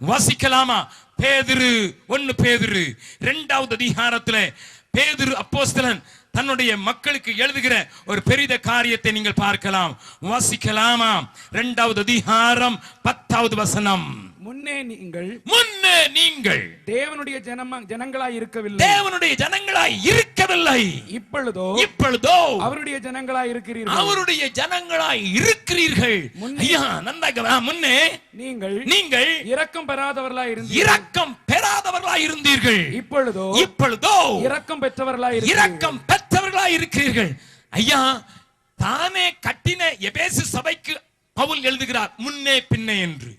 வாசிக்கலாமா? பேதுரு 1 பேதுரு 2வது அதிகாரத்தில் பேதுரு அப்போஸ்தலன் தன்னுடைய மக்களுக்கு எழுதுகிற ஒரு பெரிய காரியத்தை நீங்கள் பார்க்கலாம். வாசிக்கலாமா? 2வது அதிகாரம் 10வது வசனம். முன்னே நீங்கள் தேவனுடைய ஜனங்களாய் இருக்கவில்லை. இப்பொழுதோ அவருடைய ஜனங்களாய் இருக்கிறீர்கள். ஐயா, முன்னே நீங்கள் இரக்கம் பெறாதவர்களாய் இருந்தீர்கள். இப்பொழுதோ இரக்கம் பெற்றவர்களாய் இருக்கிறீர்கள். ஐயா, தானே கட்டின எபேசு சபைக்கு பவுல் எழுதுகிறார் முன்னே பின்னே என்று.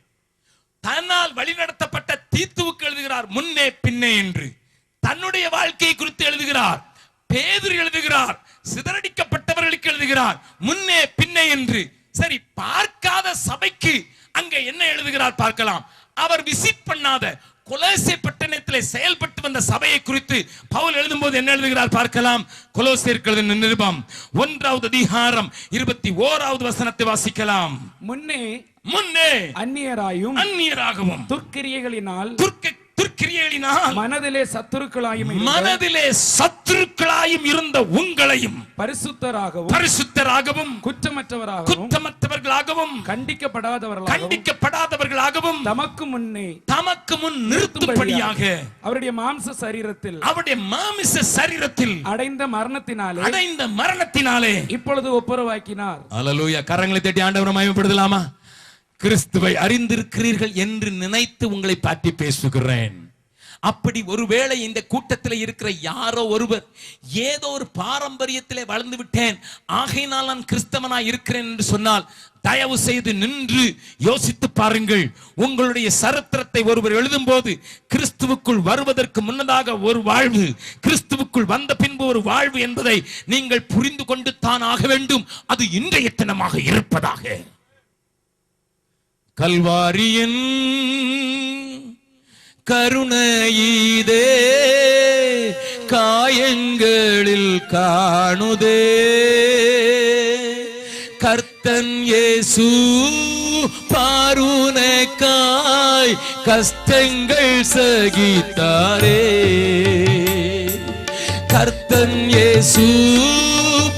தன்னால் வழிநடத்தப்பட்ட தீத்துவுக்கு எழுதுகிறார் முன்னே பின்னே என்று. தன்னுடைய வாழ்க்கையை குறித்து எழுதுகிறார். பேதுரு எழுதுகிறார். சிதறடிக்கப்பட்டவர்களுக்கு எழுதுகிறார் முன்னே பின்னே என்று. சரி, பார்க்காத சபைக்கு அங்க என்ன எழுதுகிறார் பார்க்கலாம். அவர் விசிட் பண்ணாத கொலோசை பட்டணத்திலே செயல்பட்டு வந்த சபையை குறித்து பவுல் எழுதும்போது என்ன எழுதுகிறார் பார்க்கலாம். கொலோசியருக்கு நிருபம் 1வது அதிகாரம் 21வது வசனத்தை வாசிக்கலாம். முன்னே அந்நியராகவும் துர்க்கிரியைகளினால் மனதிலே சத்துருக்களாயும் இருந்த உங்களையும் பரிசுத்தராகவும் குற்றமற்றவர்களாகவும் கண்டிக்கப்படாதவர்களாகவும் தமக்கு முன் நிறுத்தும்படியாக அவருடைய மாம்ச சரீரத்தில் அடைந்த மரணத்தினாலே இப்பொழுது ஒப்புரவாக்கினார். அல்லேலூயா. கரங்களை தட்டி ஆண்டவரை மகிமைப்படுத்தலாமா? கிறிஸ்துவை அறிந்திருக்கிறீர்கள் என்று நினைத்து உங்களை பற்றி பேசுகிறேன். அப்படி ஒருவேளை இந்த கூட்டத்தில் இருக்கிற யாரோ ஒருவர் ஏதோ ஒரு பாரம்பரியத்திலே வளர்ந்து விட்டேன், ஆகையினால் நான் கிறிஸ்தவனாய் இருக்கிறேன் என்று சொன்னால் தயவு செய்து நின்று யோசித்து பாருங்கள். உங்களுடைய சரித்திரத்தை ஒருவர் எழுதும் போது கிறிஸ்துவுக்குள் வருவதற்கு முன்னதாக ஒரு வாழ்வு, கிறிஸ்துவுக்குள் வந்த பின்பு ஒரு வாழ்வு என்பதை நீங்கள் புரிந்து கொண்டு தான் ஆக வேண்டும். அது இன்றைய தினமாக இருப்பதாக. கல்வாரியின் கருணையீதே காயங்களில் காணுதே. கர்த்தன் இயேசு பாருனக்காய் கஷ்டங்கள் சகித்தாரே. கர்த்தன் இயேசு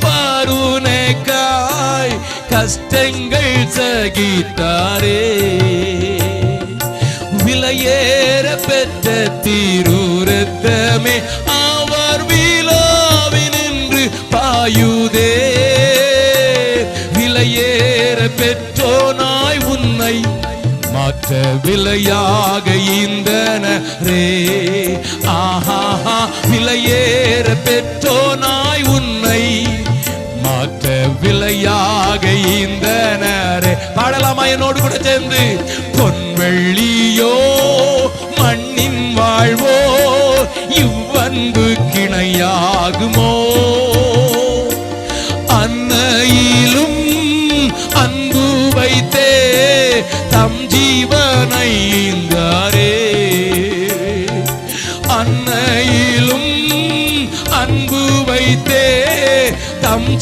பாருனக்காய் கஷ்டங்கள் சகித்தாரே. விலையேற பெற்ற தீருரத்தமே அவர் விழாவினின்று பாயுதே. விலையேற பெற்றோனாய் உன்னை மாற்ற விலையாக ஈந்தனரே. ஆஹா, விலையேற பெற்றோனாய் உன்னை மாற்ற விலையாக ஈந்தனரே. பாடலாமா என்னோடு கூட சேர்ந்து? பொன் வெள்ளியோ மண்ணின் வாழ்வோ இவ்வன்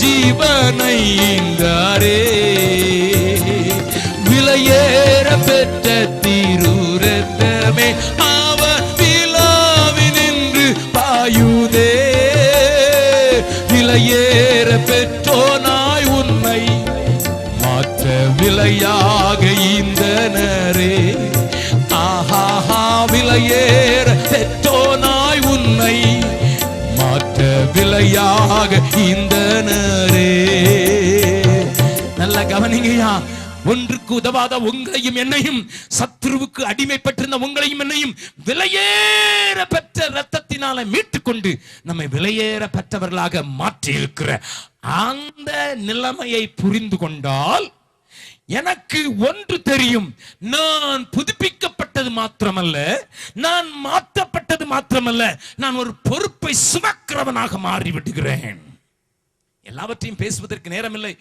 ஜீவனை ஈந்தாரே. விலையேற பெற்ற திருரத்தமே அவர் விழாவினின்று பாயுதே. விலையேற பெற்றோனாய் உன்னை மாற்ற விலையாக ஈந்தனரே. ஆஹா, விலையேற பெற்றோனாய் உன்னை மாற்ற விலையாக ஈந்தனரே. நல்ல கவனிங்கயா. ஒன்றுக்கு உதவாத உங்களையும் என்னையும், சத்ருவுக்கு அடிமைப்பட்டிருந்த உங்களையும் என்னையும் விலையேற பெற்ற இரத்தத்தினால மீட்டுக்கொண்டு நம்மை விலையேற பெற்றவர்களாக மாற்றி இருக்கிற அந்த நிலைமையை புரிந்து கொண்டால் எனக்கு ஒன்று தெரியும். நான் புதுப்பிக்கப்பட்டது மாத்திரமல்ல, நான் மாற்றப்பட்டது மாத்திரமல்ல, நான் ஒரு பொறுப்பை சுமக்கிறவனாக மாறிவிடுகிறேன். எல்லாவற்றையும் பேசுவதற்கு நேரம் இல்லை.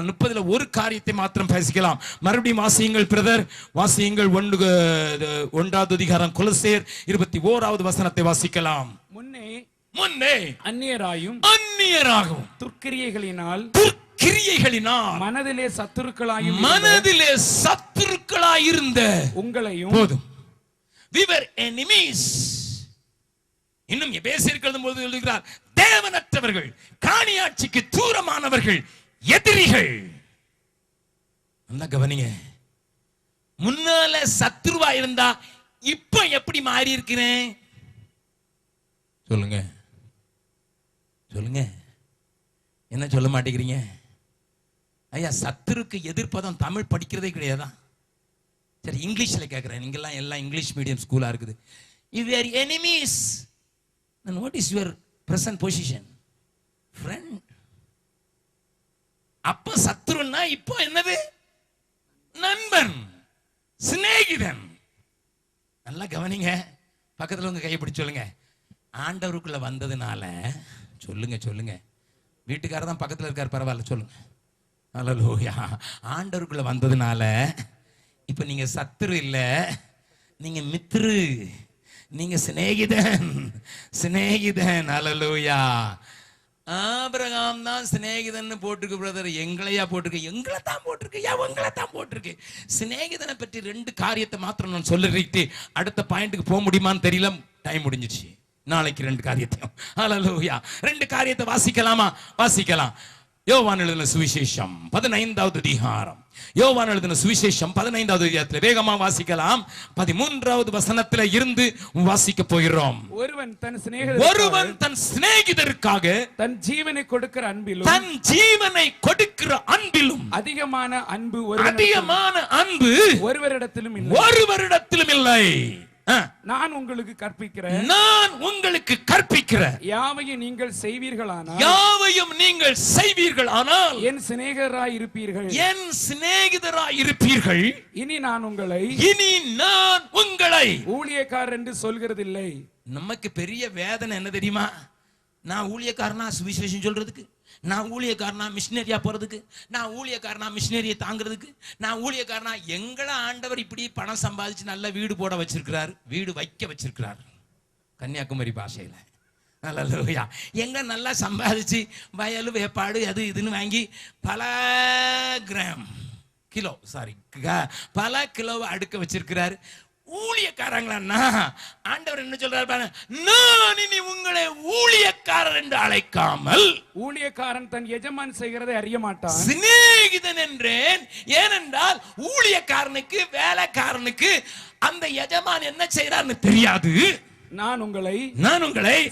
30 ஒரு காரியத்தை மாத்திரம் பேசிக்கலாம். மறுபடியும் வாசியுங்கள் பிரதர், வாசியுங்கள். 1வது அதிகாரம் கொலோசியர் 21வது வசனத்தை வாசிக்கலாம். முன்னே அந்நியராயும் துர்க்கிரியைகளினால் மனதிலே சத்துருக்களாயிருந்த உங்களையும் போதும். we were enemies. இன்னும் எபேசியர் எழுதும்போது எழுதுகிறார், தேவனற்றவர்கள், காணியாட்சிக்கு தூரமானவர்கள், எதிரிகள். நல்லா கவனிங்க. முன்னால சத்துருவா இருந்தா இப்ப எப்படி மாறி இருக்கிறேன்? சொல்லுங்க சொல்லுங்க. என்ன சொல்ல மாட்டேங்கிறீங்க? ஐயா, சத்துருக்கு எதிர்ப்பதம் தமிழ் படிக்கிறதே கிடையாதான். சரி, இங்கிலீஷ்ல கேட்கிறேன். நீங்கெல்லாம் எல்லாம் இங்கிலீஷ் மீடியம் ஸ்கூலா இருக்குது. If you are enemies, then what is your present position? Friend. அப்ப சத்துருன்னா இப்போ என்னது? நண்பன், சிநேகிதன். நல்லா கவனிங்க. பக்கத்துல உங்க கையை பிடிச்சு சொல்லுங்க, ஆண்டவருக்குள்ள வந்ததுனால. சொல்லுங்க சொல்லுங்க. வீட்டுக்காரர் தான் பக்கத்துல இருக்கார், பரவாயில்ல, சொல்லுங்க. அல்லேலூயா. ஆண்டவருக்குள்ள வந்ததுனால இப்ப நீங்க சத்துரு இல்ல, நீங்க மித்ரு, நீங்க சிநேகிதன். அல்லேலூயா. ஆபிரகாம் தான் சிநேகிதன் போட்டிருக்கு பிரதர். எங்களையா போட்டிருக்கு? எங்களை தான் போட்டிருக்கு. உங்களை தான் போட்டிருக்கு. சிநேகிதனை பற்றி 2 காரியத்தை மாத்திரம் நான் சொல்லிட்டு அடுத்த பாயிண்ட்டுக்கு போக முடியுமான்னு தெரியல. டைம் முடிஞ்சிச்சு. நாளைக்கு 2 காரியத்தையும். அல்லேலூயா. 2 காரியத்தை வாசிக்கலாமா? வாசிக்கலாம். யோவான் எழுதின சுவிசேஷம் 15வது அதிகாரம். யோவான் எழுதின சுவிசேஷம் 15வது அதிகாரத்தில் வேகமா வாசிக்கலாம். 13வது வசனத்தில் இருந்து வாசிக்க போகிறோம். ஒருவன் தன் சிநேகிதருக்காக தன் ஜீவனை கொடுக்கிற அன்பிலும் அதிகமான அன்பு ஒருவரிடத்திலும் இல்லை. நான் உங்களுக்கு கற்பிக்கிற யாவையும் நீங்கள் செய்வீர்களானால் என் சிநேகிதராய் இருப்பீர்கள். இனி நான் உங்களை ஊழியக்காரர் என்று சொல்கிறதில்லை. நமக்கு பெரிய வேதனை என்ன தெரியுமா? நான் ஊழியக்காரனா சுவிசேஷம் சொல்றதுக்கு, நான் ஊழியக்காரனா மிஷினரியா போறதுக்கு, நான் ஊழியக்காரனா மிஷினரியை தாங்கிறதுக்கு, நான் ஊழியக்காரனா. எங்களை ஆண்டவர் இப்படி பணம் சம்பாதிச்சு நல்ல வீடு போட வச்சிருக்கிறார், வீடு வைக்க வச்சிருக்கிறார். கன்னியாகுமரி பாஷையில. அல்லேலூயா. எங்க நல்லா சம்பாதிச்சு வயலு வேப்பாடு அது இதுன்னு வாங்கி பல கிலோவை அடுக்க வச்சிருக்கிறார். ஊழியக்காரங்களா? ஆண்டவர் என்ன சொல்றாரு? நான் இனி உங்களை ஊழியக்காரர் என்று அழைக்காமல், ஊழியக்காரன் தன் எஜமான் செய்கிறதை அறிய மாட்டான், சிநேகிதன் என்றேன். ஏனென்றால் ஊழியக்காரனுக்கு, வேலைக்காரனுக்கு அந்த எஜமான் என்ன செய்யறான்னு தெரியாது. நான் உங்களை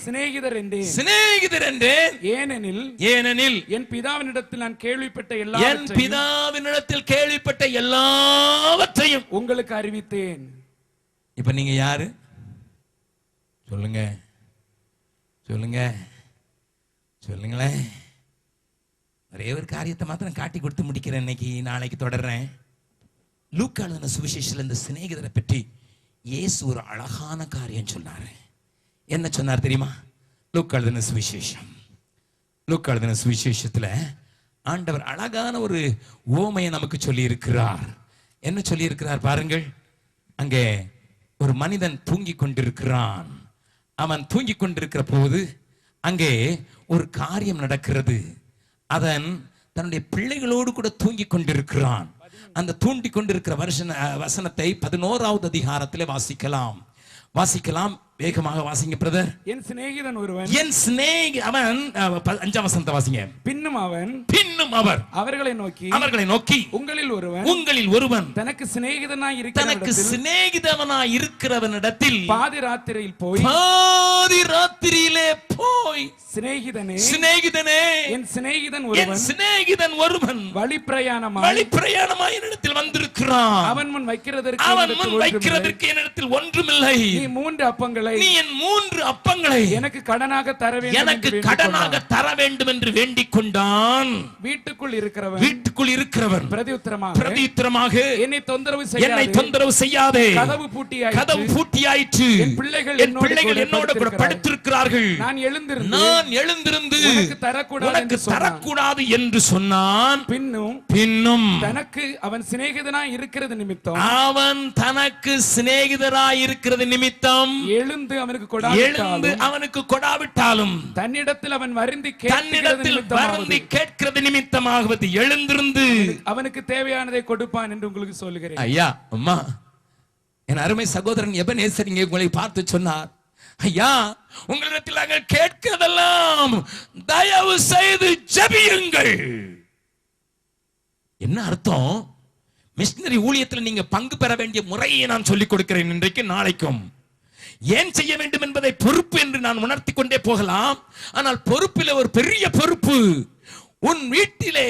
சிநேகிதர் என்றேன். ஏனெனில் என் பிதாவினிடத்தில் நான் கேள்விப்பட்ட எல்லாவற்றையும் உங்களுக்கு அறிவித்தேன். இப்ப நீங்க யாரு? சொல்லுங்களேன். ஒரே ஒரு காரியத்தை மாத்திரம் காட்டி கொடுத்து முடிக்கிறேன். இன்னைக்கு நாளைக்கு தொடர்றேன். லூக்கா எழுதின சுவிசேஷத்துல இந்த சிநேகிதரை பற்றி இயேசு ஒரு அழகான காரியம் சொன்னாரு. என்ன சொன்னார் தெரியுமா? லூக்கா எழுதின சுவிசேஷத்துல ஆண்டவர் அழகான ஒரு ஓமையை நமக்கு சொல்லி இருக்கிறார். என்ன சொல்லி இருக்கிறார் பாருங்கள். அங்கே ஒரு மனிதன் தூங்கிக் கொண்டிருக்கிறான். அவன் தூங்கிக் கொண்டிருக்கிற போது அங்கே ஒரு காரியம் நடக்கிறது. அதன் தன்னுடைய பிள்ளைகளோடு கூட தூங்கிக் கொண்டிருக்கிறான். அந்த தூண்டி கொண்டிருக்கிற வசனத்தை 11வது அதிகாரத்திலே வாசிக்கலாம். வேகமாக வாசிங்க பிரதர். என் சிநேகிதன் ஒருவன், அவன் 5ஆம் வசனத்தை வாசிங்க. பின்னும் அவர் அவர்களை நோக்கி உங்களில் ஒருவன் தனக்கு சிநேகிதனாய் இருக்கிறவனிடத்தில் பாதி ராத்திரியிலே போய் சிநேகிதனே என் சிநேகிதன் ஒருவன் வழிப்பிரயாணமாய் என்னிடத்தில் வந்திருக்கிறான். அவன் முன் வைக்கிறதற்கு என்னிடத்தில் ஒன்றுமில்லை. நீ 3 அப்பங்களை எனக்கு கடனாக தர வேண்டும் என்று வேண்டிக் கொண்டான். வீட்டுக்குள் இருக்கிறவன் பிரதியுத்தரமாக என்னை தொந்தரவு செய்யாதே. கதவு பூட்டியாயிற்று. என் பிள்ளைகள் என்னோடு கூட படுத்திருக்கிறார்கள். நான் எழுந்திருந்து உனக்கு தரக்கூடாது என்று சொன்னான். பின்னும் தனக்கு அவன் சிநேகிதனாய் இருக்கிறது நிமித்தம் எழுந்து அவனுக்கு கொடாவிட்டாலும் தன்னிடத்தில் அவன் வருந்தி கேட்கிறது நிமித்தமாவது எழுந்திருந்து அவனுக்கு தேவையானதை கொடுப்பான் என்று உங்களுக்கு சொல்லுகிறேன். ஐயா, அம்மா, என் அருமை சகோதரன் எபனேசர் இங்கே உங்களை பார்த்து சொன்னார், ஐயா, உங்களிடத்தில் நாங்கள் கேட்கிறதெல்லாம் தயவு செய்து ஜெபியுங்கள். என்ன அர்த்தம்? மிஷனரி ஊழியத்தில் நீங்க பங்கு பெற வேண்டிய முறையை நான் சொல்லிக் கொடுக்கிறேன். இன்றைக்கு நாளைக்கும் ஏன் செய்ய வேண்டும் என்பதை பொறுப்பு என்று நான் உணர்த்தி கொண்டே போகலாம். ஆனால் பொறுப்பிலே ஒரு பெரிய பொறுப்பு. உன் வீட்டிலே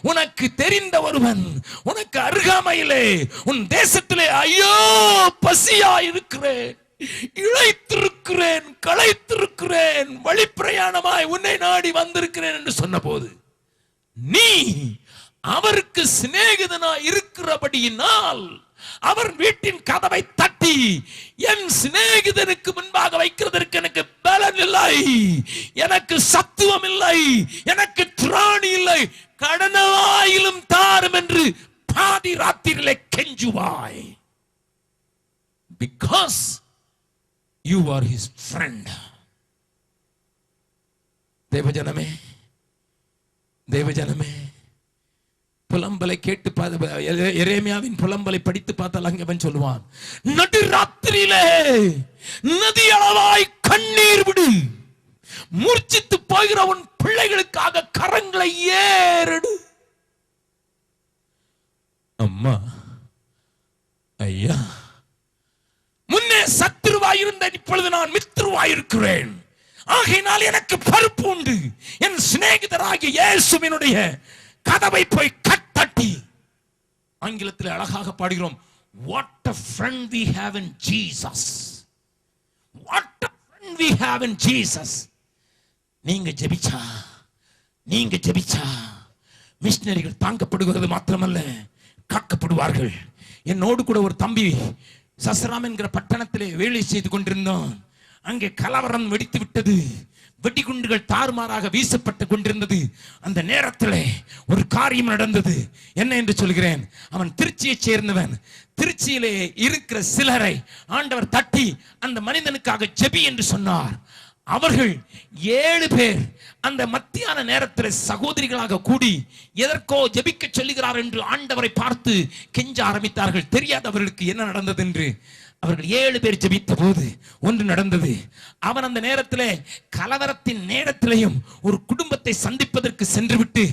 உனக்கு தெரிந்த ஒருவன், உனக்கு அருகாமையிலே, உன் தேசத்திலே ஐயோ பசியா இருக்கிறேன், இளைத்திருக்கிறேன், களைத்திருக்கிறேன், வழிப்பிரயாணமாய் உன்னை நாடி வந்திருக்கிறேன் என்று சொன்னபோது நீ அவருக்கு சிநேகிதனாய் இருக்கிறபடியினால் அவர் வீட்டின் கதவை தட்டி, என் சிநேகிதனுக்கு முன்பாக வைக்கிறதற்கு எனக்கு பலன் இல்லை, எனக்கு சத்துவம் இல்லை, எனக்கு திராணி இல்லை, கடனாயிலும் தாரும் என்று பாதி ராத்திரியிலே கெஞ்சுவாய். Because you are his friend. தேவஜனமே, புலம்பலை கேட்டு எரேமியாவின் புலம்பலை படித்து பார்த்தால் அங்கவன் சொல்லுவான், நடு ராத்திரியிலே நதி அளவாய் கண்ணீர் விடு, மூர்ச்சித்து போகிற உன் பிள்ளைகளுக்காக கரங்களை ஏறெடு. அம்மா, ஐயா, முன்னே சத்துருவாயிருந்த இப்பொழுது நான் மித்ருவாயிருக்கிறேன். ஆகையினால் எனக்கு பொறுப்பு உண்டு. என் சிநேகிதராகிய இயேசுவினுடைய கதவை போய் தட்டி, ஆங்கிலத்தில் அழகாக பாடுகிறோம், what a friend we have in Jesus, what a friend we have in Jesus. நீங்க ஜெபிச்சா மிஷனரிகள் தாங்கப்படுகிறது மாத்திரமல்ல, காக்கப்படுவார்கள். என்னோடு கூட ஒரு தம்பி சசராம் என்கிற பட்டணத்திலே வேலை செய்து கொண்டிருந்தான். அங்கே கலவரம் வெடித்து விட்டது. வெடிகுண்டுகள் தாறுமாறாக வீசப்பட்டு கொண்டிருந்தது. அந்த நேரத்தில் ஒரு காரியம் நடந்தது. என்ன என்று சொல்கிறேன், அவன் திருச்சியை சேர்ந்தவன். திருச்சியிலே இருக்கிற சிலரை ஆண்டவர் தட்டி அந்த மனிதனுக்காக ஜெபி என்று சொன்னார். அவர்கள் 7 பேர் அந்த மத்தியான நேரத்தில் சகோதரிகளாக கூடி எதற்கோ ஜெபிக்க சொல்லுகிறார் என்று ஆண்டவரை பார்த்து கெஞ்ச ஆரம்பித்தார்கள். தெரியாதவர்களுக்கு என்ன நடந்தது என்று. அவர்கள் 7 பேர் ஜெபித்த போது ஒன்று நடந்தது. அவன் அந்த நேரத்திலே கலவரத்தின் நேரத்திலேயும் ஒரு குடும்பத்தை சந்திப்பதற்கு சென்றுவிட்டு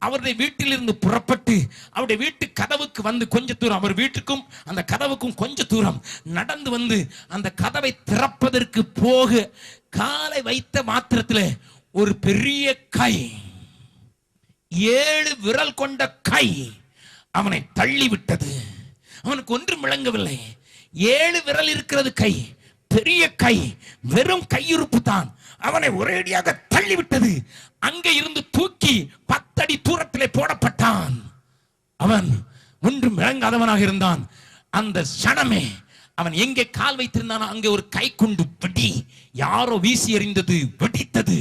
அவருடைய வீட்டிலிருந்து புறப்பட்டு அவருடைய வீட்டு கதவுக்கு வந்து கொஞ்ச தூரம், அவர் வீட்டுக்கும் அந்த கதவுக்கும் கொஞ்ச தூரம் நடந்து வந்து அந்த கதவை திறப்பதற்கு போக காலை வைத்த மாத்திரத்தில் ஒரு பெரிய கை, 7 விரல் கொண்ட கை அவனை தள்ளிவிட்டது. அவனுக்கு ஒன்றும் விளங்கவில்லை. 7 விரல் இருக்கிறது கை, பெரிய கை, வெறும் கையுறுப்பு தான். அவனை ஒரேடியாக தள்ளிவிட்டது. அங்கே இருந்து தூக்கி 10 அடி தூரத்திலே போடப்பட்டான். அவன் ஒன்றும் விளங்காதவனாக இருந்தான். அந்த சனமே அவன் எங்கே கால் வைத்திருந்தான் அங்கே ஒரு கை கொண்டு வெடி யாரோ வீசி எறிந்தது, வெடித்தது.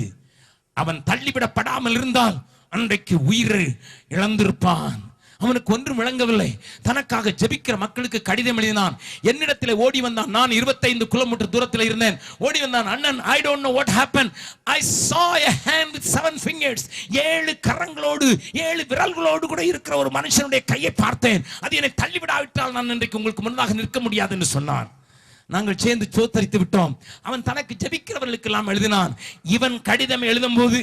அவன் தள்ளிவிடப்படாமல் இருந்தால் அன்றைக்கு உயிரை இழந்திருப்பான். அவனுக்கு ஒன்றும் விளங்கவில்லை. தனக்காக ஜெபிக்கிற மக்களுக்கு கடிதம் எழுதினான். என்னிடத்தில் ஓடி வந்தான். நான் 25 கிலோமீட்டர் தூரத்தில் இருந்தேன். ஓடி வந்தான். அண்ணன், I don't know what happened. I saw a hand with 7 fingers. 7 கரங்களோடு 7 விரல்களோடு கூட இருக்கிற ஒரு மனுஷனுடைய கையை பார்த்தேன். அது என்னை தள்ளிவிடாவிட்டால் நான் இன்றைக்கு உங்களுக்கு முன்னதாக நிற்க முடியாது என்று சொன்னான். நாங்கள் சேர்ந்து சோத்தரித்து விட்டோம். அவன் தனக்கு ஜெபிக்கிறவர்களுக்கு எல்லாம் எழுதினான். இவன் கடிதம் எழுதும் போது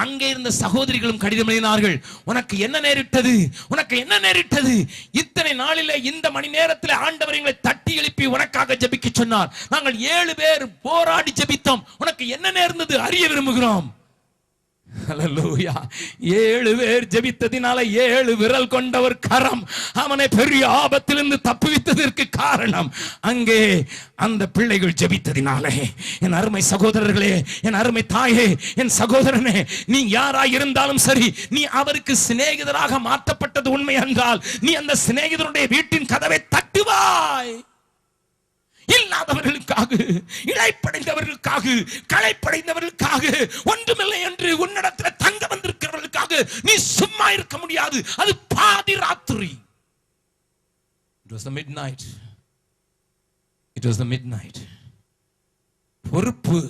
அங்கே இருந்த சகோதரிகளும் கடிதம் எழுதினார்கள். உனக்கு என்ன நேரிட்டது, உனக்கு என்ன நேரிட்டது? இத்தனை நாளிலே இந்த மணி நேரத்தில் ஆண்டவர் எங்களை தட்டி எழுப்பி உனக்காக ஜெபிக்க சொன்னார். நாங்கள் 7 பேர் போராடி ஜெபித்தோம். உனக்கு என்ன நேர்ந்தது அறிய விரும்புகிறோம். ஹல்லேலூயா. 7 பேர் ஜெபித்ததினால 7 விரல் கொண்ட ஒரு கரம் அவனை பெரிய ஆபத்திலிருந்து தப்புவித்ததற்கு காரணம் அங்கே அந்த பிள்ளைகள் ஜெபித்ததினாலே. என் அருமை சகோதரர்களே, என் அருமை தாயே, என் சகோதரனே, நீ யாராய் இருந்தாலும் சரி, நீ அவருக்கு சிநேகிதராக மாற்றப்பட்டது உண்மை என்றால் நீ அந்த சிநேகிதருடைய வீட்டின் கதவை தட்டுவாய். இல்லாதவர்களுக்காக, இழைப்படைந்தவர்களுக்காக, களைப்படைந்தவர்களுக்காக, ஒன்றுமில்லை என்று உன்னிடத்தில் தங்க வந்திருக்கிறவர்களுக்காக நீ சும்மா இருக்க முடியாது. அது பாதி ராத்திரி. It was the midnight. It was the midnight. பொறுப்பு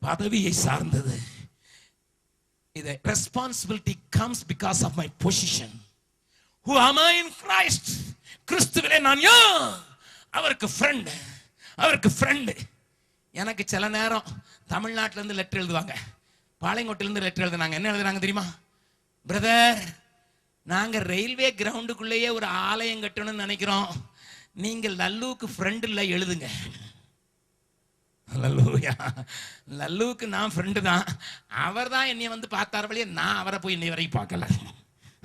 பதவியை சார்ந்தது. The responsibility comes because of my position. Who am I in Christ? கிறிஸ்துவிலே நான் யார்? அவருக்கு ஃப்ரெண்ட், அவருக்கு ஃப்ரெண்டு. எனக்கு சில நேரம் தமிழ்நாட்டில இருந்து லெட்டர் எழுதுவாங்க, பாளையங்கோட்டில இருந்து லெட்டர் எழுதுனாங்க. என்ன எழுதுனாங்க தெரியுமா? பிரதர், நாங்க ரயில்வே கிரவுண்டுக்குள்ளேயே ஒரு ஆலயம் கட்டணும்னு நினைக்கிறோம், நீங்கள் லல்லுவுக்கு ஃப்ரெண்ட் இல்லை, எழுதுங்க. லல்லுயா, லல்லுவுக்கு நான் ஃப்ரெண்டு தான். அவர் தான் என்னை வந்து பார்த்தார் வழியே, நான் அவரை போய் இன்னை வரைக்கும் பார்க்கல.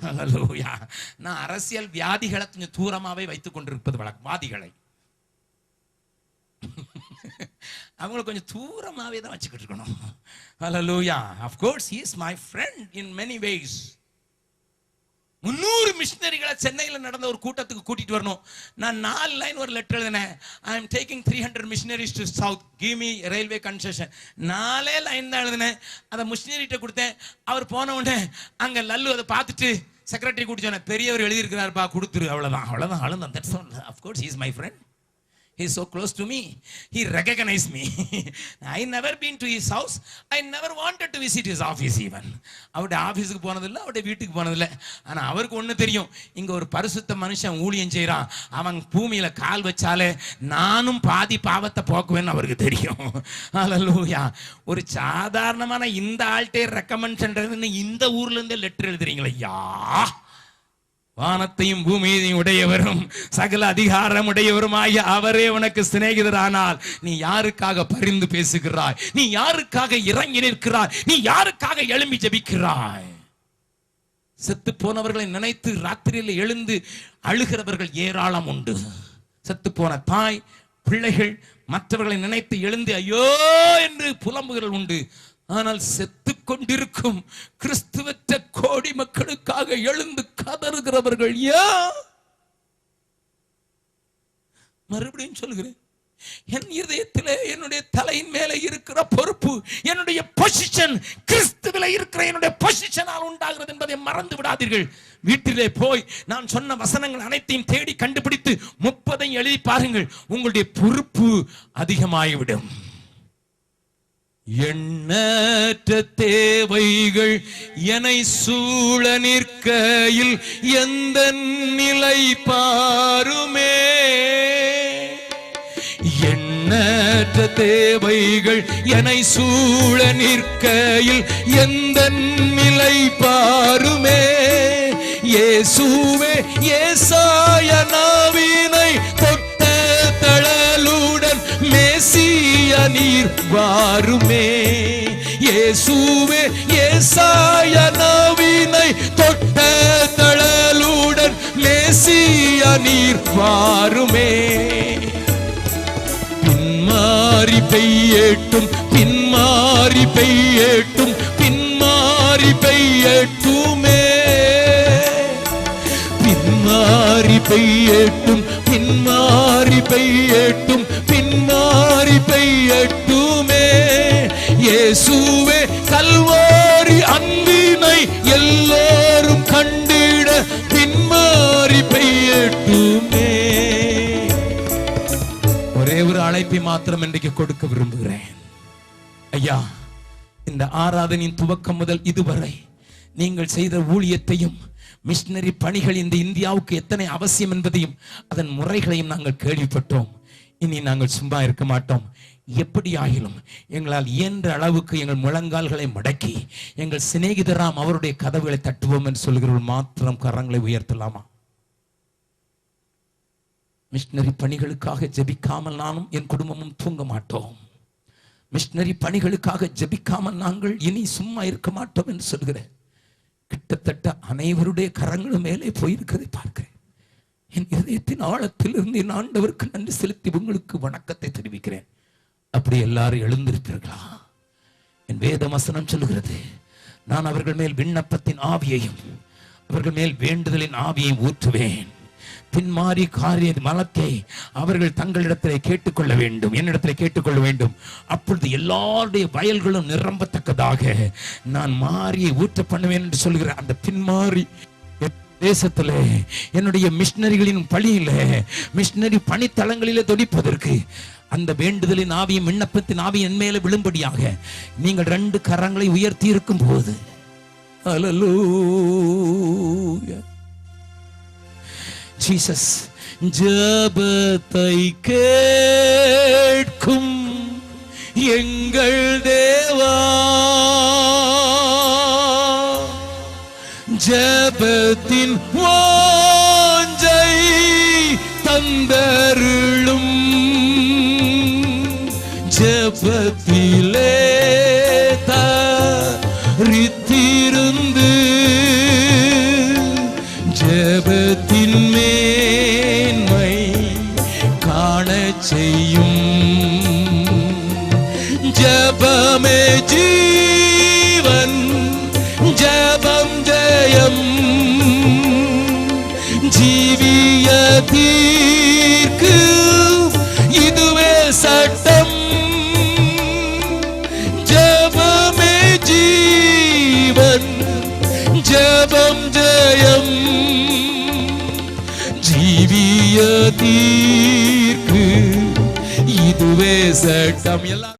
ஹல்லேலூயா. நான் அரசியல் வியாதிகளை கொஞ்சம் தூரமாவே வைத்துக் கொண்டிருப்பது வழக்கம். வாதிகளை அவங்களை கொஞ்சம் தூரமாவே தான் வச்சுக்கிட்டு இருக்கணும். ஹல்லேலூயா. Of course he is my friend in many ways. 300 மிஷனரிகளை சென்னையில் நடந்த ஒரு கூட்டத்துக்கு கூட்டிட்டு வரணும். நான் 4 லைன் ஒரு லெட்டர் எழுதினேன். I am taking 300 missionaries to south, give me railway concession. 4 line தான் எழுதினேன். அதை மிஷனரிட்ட கொடுத்தேன். அவர் போன உடனே அங்க லல்லு அதை பார்த்துட்டு செக்ரட்டரி கூட்டி சொன்ன, பெரியவர் எழுதியிருக்கிறாருப்பா, கொடுத்துரு. அவ்வளவுதான், அவ்வளவுதான், அவ்வளவுதான். That's all. Of course he is my friend. He is so close to me. He recognized me. I never been to his house. I never wanted to visit his office even. அவருடைய ஆபீஸுக்கு போனதில்லை, அவருடைய வீட்டுக்கு போனதில்லை. ஆனா அவருக்கு ஒண்ணு தெரியும், இங்க ஒரு பரிசுத்த மனுஷன் ஊழியம் செய்யறான், அவன் பூமியில கால் வச்சாலே நானும் பாதி பாவத்தை போக்குவேன்னு அவருக்கு தெரியும். ஹல்லேலூயா. ஒரு சாதாரணமான இந்த ஆள்கிட்டே ரெக்கமெண்ட் பண்றதுன்னு இந்த ஊர்ல இருந்தே லெட்டர் எழுதுறீங்களா? ஐயா, வானத்தையும் பூமியையும் உடையவரும் சகல அதிகாரம் உடையவருமாய அவரே உனக்கு சிநேகிதரானால் நீ யாருக்காக பரிந்து பேசுகிறாய்? நீ யாருக்காக இறங்கி நிற்கிறாய்? நீ யாருக்காக எழும்பி ஜெபிக்கிறாய்? செத்து போனவர்களை நினைத்து ராத்திரியில் எழுந்து அழுகிறவர்கள் ஏராளம் உண்டு. செத்து போன தாய், பிள்ளைகள் மற்றவர்களை நினைத்து எழுந்து ஐயோ என்று புலம்புகள் உண்டு. ஆனால் செத்து கொண்டிருக்கும் கிறிஸ்துவற்ற கோடி மக்களுக்காக எழுந்து கதறுகிறவர்கள் ஏன்? மறுபடியும் சொல்கிறேன், என் இதயத்திலே என்னுடைய தலையின் மேலே இருக்கிற பொறுப்பு, என்னுடைய பொசிஷன் கிறிஸ்துவிலே இருக்கிற என்னுடைய பொசிஷனால் உண்டாகிறது என்பதை மறந்து விடாதீர்கள். வீட்டிலே போய் நான் சொன்ன வசனங்கள் அனைத்தையும் தேடி கண்டுபிடித்து 30 எழுதி பாருங்கள். உங்களுடைய பொறுப்பு அதிகமாகிவிடும். எண்ணற்ற தேவைகள் என்னை சூழ நிற்கையில் எந்த நிலை பாருமே. எண்ணற்ற தேவைகள் என்னை சூழ நிற்கையில் எந்த நிலை பாருமே. இயேசுவே ஏசாயா நாவினை தொட்ட தழலுடன் மேசியா நீர் வாருமே. இயேசுவே ஏசாயா நாவினை தொட்ட தழலுடன் மேசியா நீர் வாருமே. பின்மாறி பெய்யட்டும், பின்மாறி பெய்யட்டும், பின்மாறி பெய்யட்டுமே. பின்மாறி பெய்யட்டும், பின்மாறி பெய்யட்டும், பின்மாறி பெய்யட்டுமே. இயேசுவே கல்வாரி அன்பினை எல்லோரும் கண்டிட அழைப்பை மாத்திரம் இன்றைக்கு கொடுக்க விரும்புகிறேன். ஐயா, இந்த ஆராதனையின் துவக்கம் முதல் இதுவரை நீங்கள் செய்த ஊழியத்தையும் மிஷனரி பணிகள் இந்த இந்தியாவுக்கு எத்தனை அவசியம் என்பதையும் அதன் முறைகளையும் நாங்கள் கேள்விப்பட்டோம். இனி நாங்கள் சும்மா இருக்க மாட்டோம். எப்படி ஆகிலும் எங்களால் இயன்ற அளவுக்கு எங்கள் முழங்கால்களை மடக்கி எங்கள் சிநேகிதராம் அவருடைய கதவுகளை தட்டுவோம் என்று சொல்கிறவர்கள் மாத்திரம் கரங்களை உயர்த்தலாமா? மிஷனரி பணிகளுக்காக ஜெபிக்காமல் நானும் என் குடும்பமும் தூங்க மாட்டோம். மிஷனரி பணிகளுக்காக ஜெபிக்காமல் நாங்கள் இனி சும்மா இருக்க மாட்டோம் என்று சொல்கிறேன். கிட்டத்தட்ட அனைவருடைய கரங்களும் மேலே போயிருக்கிறதை பார்க்கிறேன். என் இதயத்தின் ஆழத்தில் இருந்து என் ஆண்டவருக்கு நன்றி செலுத்தி உங்களுக்கு வணக்கத்தை தெரிவிக்கிறேன். அப்படி எல்லாரும் எழுந்திருப்பீர்களா? என் வேத வசனம் சொல்லுகிறது, நான் அவர்கள் மேல் விண்ணப்பத்தின் ஆவியையும் அவர்கள் மேல் வேண்டுதலின் ஆவியையும் ஊற்றுவேன். பின்மாறி காரிய மலத்தை அவர்கள் தங்களிடத்திலே கேட்டுக்கொள்ள வேண்டும், என்னிடத்திலே கேட்டுக்கொள்ள வேண்டும். அப்பொழுது எல்லாருடைய வயல்களும் நிரம்பத்தக்கதாக நான் மாறியை ஊற்ற பண்ணுவேன் என்று சொல்கிற அந்த பின்மாறி தேசத்திலே என்னுடைய மிஷனரிகளின் பணியில மிஷனரி பணித்தளங்களிலே தொடிப்பதற்கு அந்த வேண்டுதலின் ஆவியும் விண்ணப்பத்தின் ஆவியும் என் மேலே விழும்படியாக நீங்கள் 2 கரங்களை உயர்த்தி இருக்கும் போது, அல்லேலூயா ஜீசஸ், ஜெபத்தை கேட்கும் எங்கள் தேவா, ஜெபத்தின் வாஞ்சை தந்தருளும், ஜெபத்திலே தரித்திருந்து ஜெபத்தின் மேன்மை காணச் செய்யும். ஜெபமே ஜீவன், ஜெபம் ஜெயம், ஜீவிய தீர்க்கு இதுவே சட்டம். ஜெபமே ஜீவன், ஜெபம் ஜெயம், ஜீவிய தீர்க்கு இதுவே சட்டம்.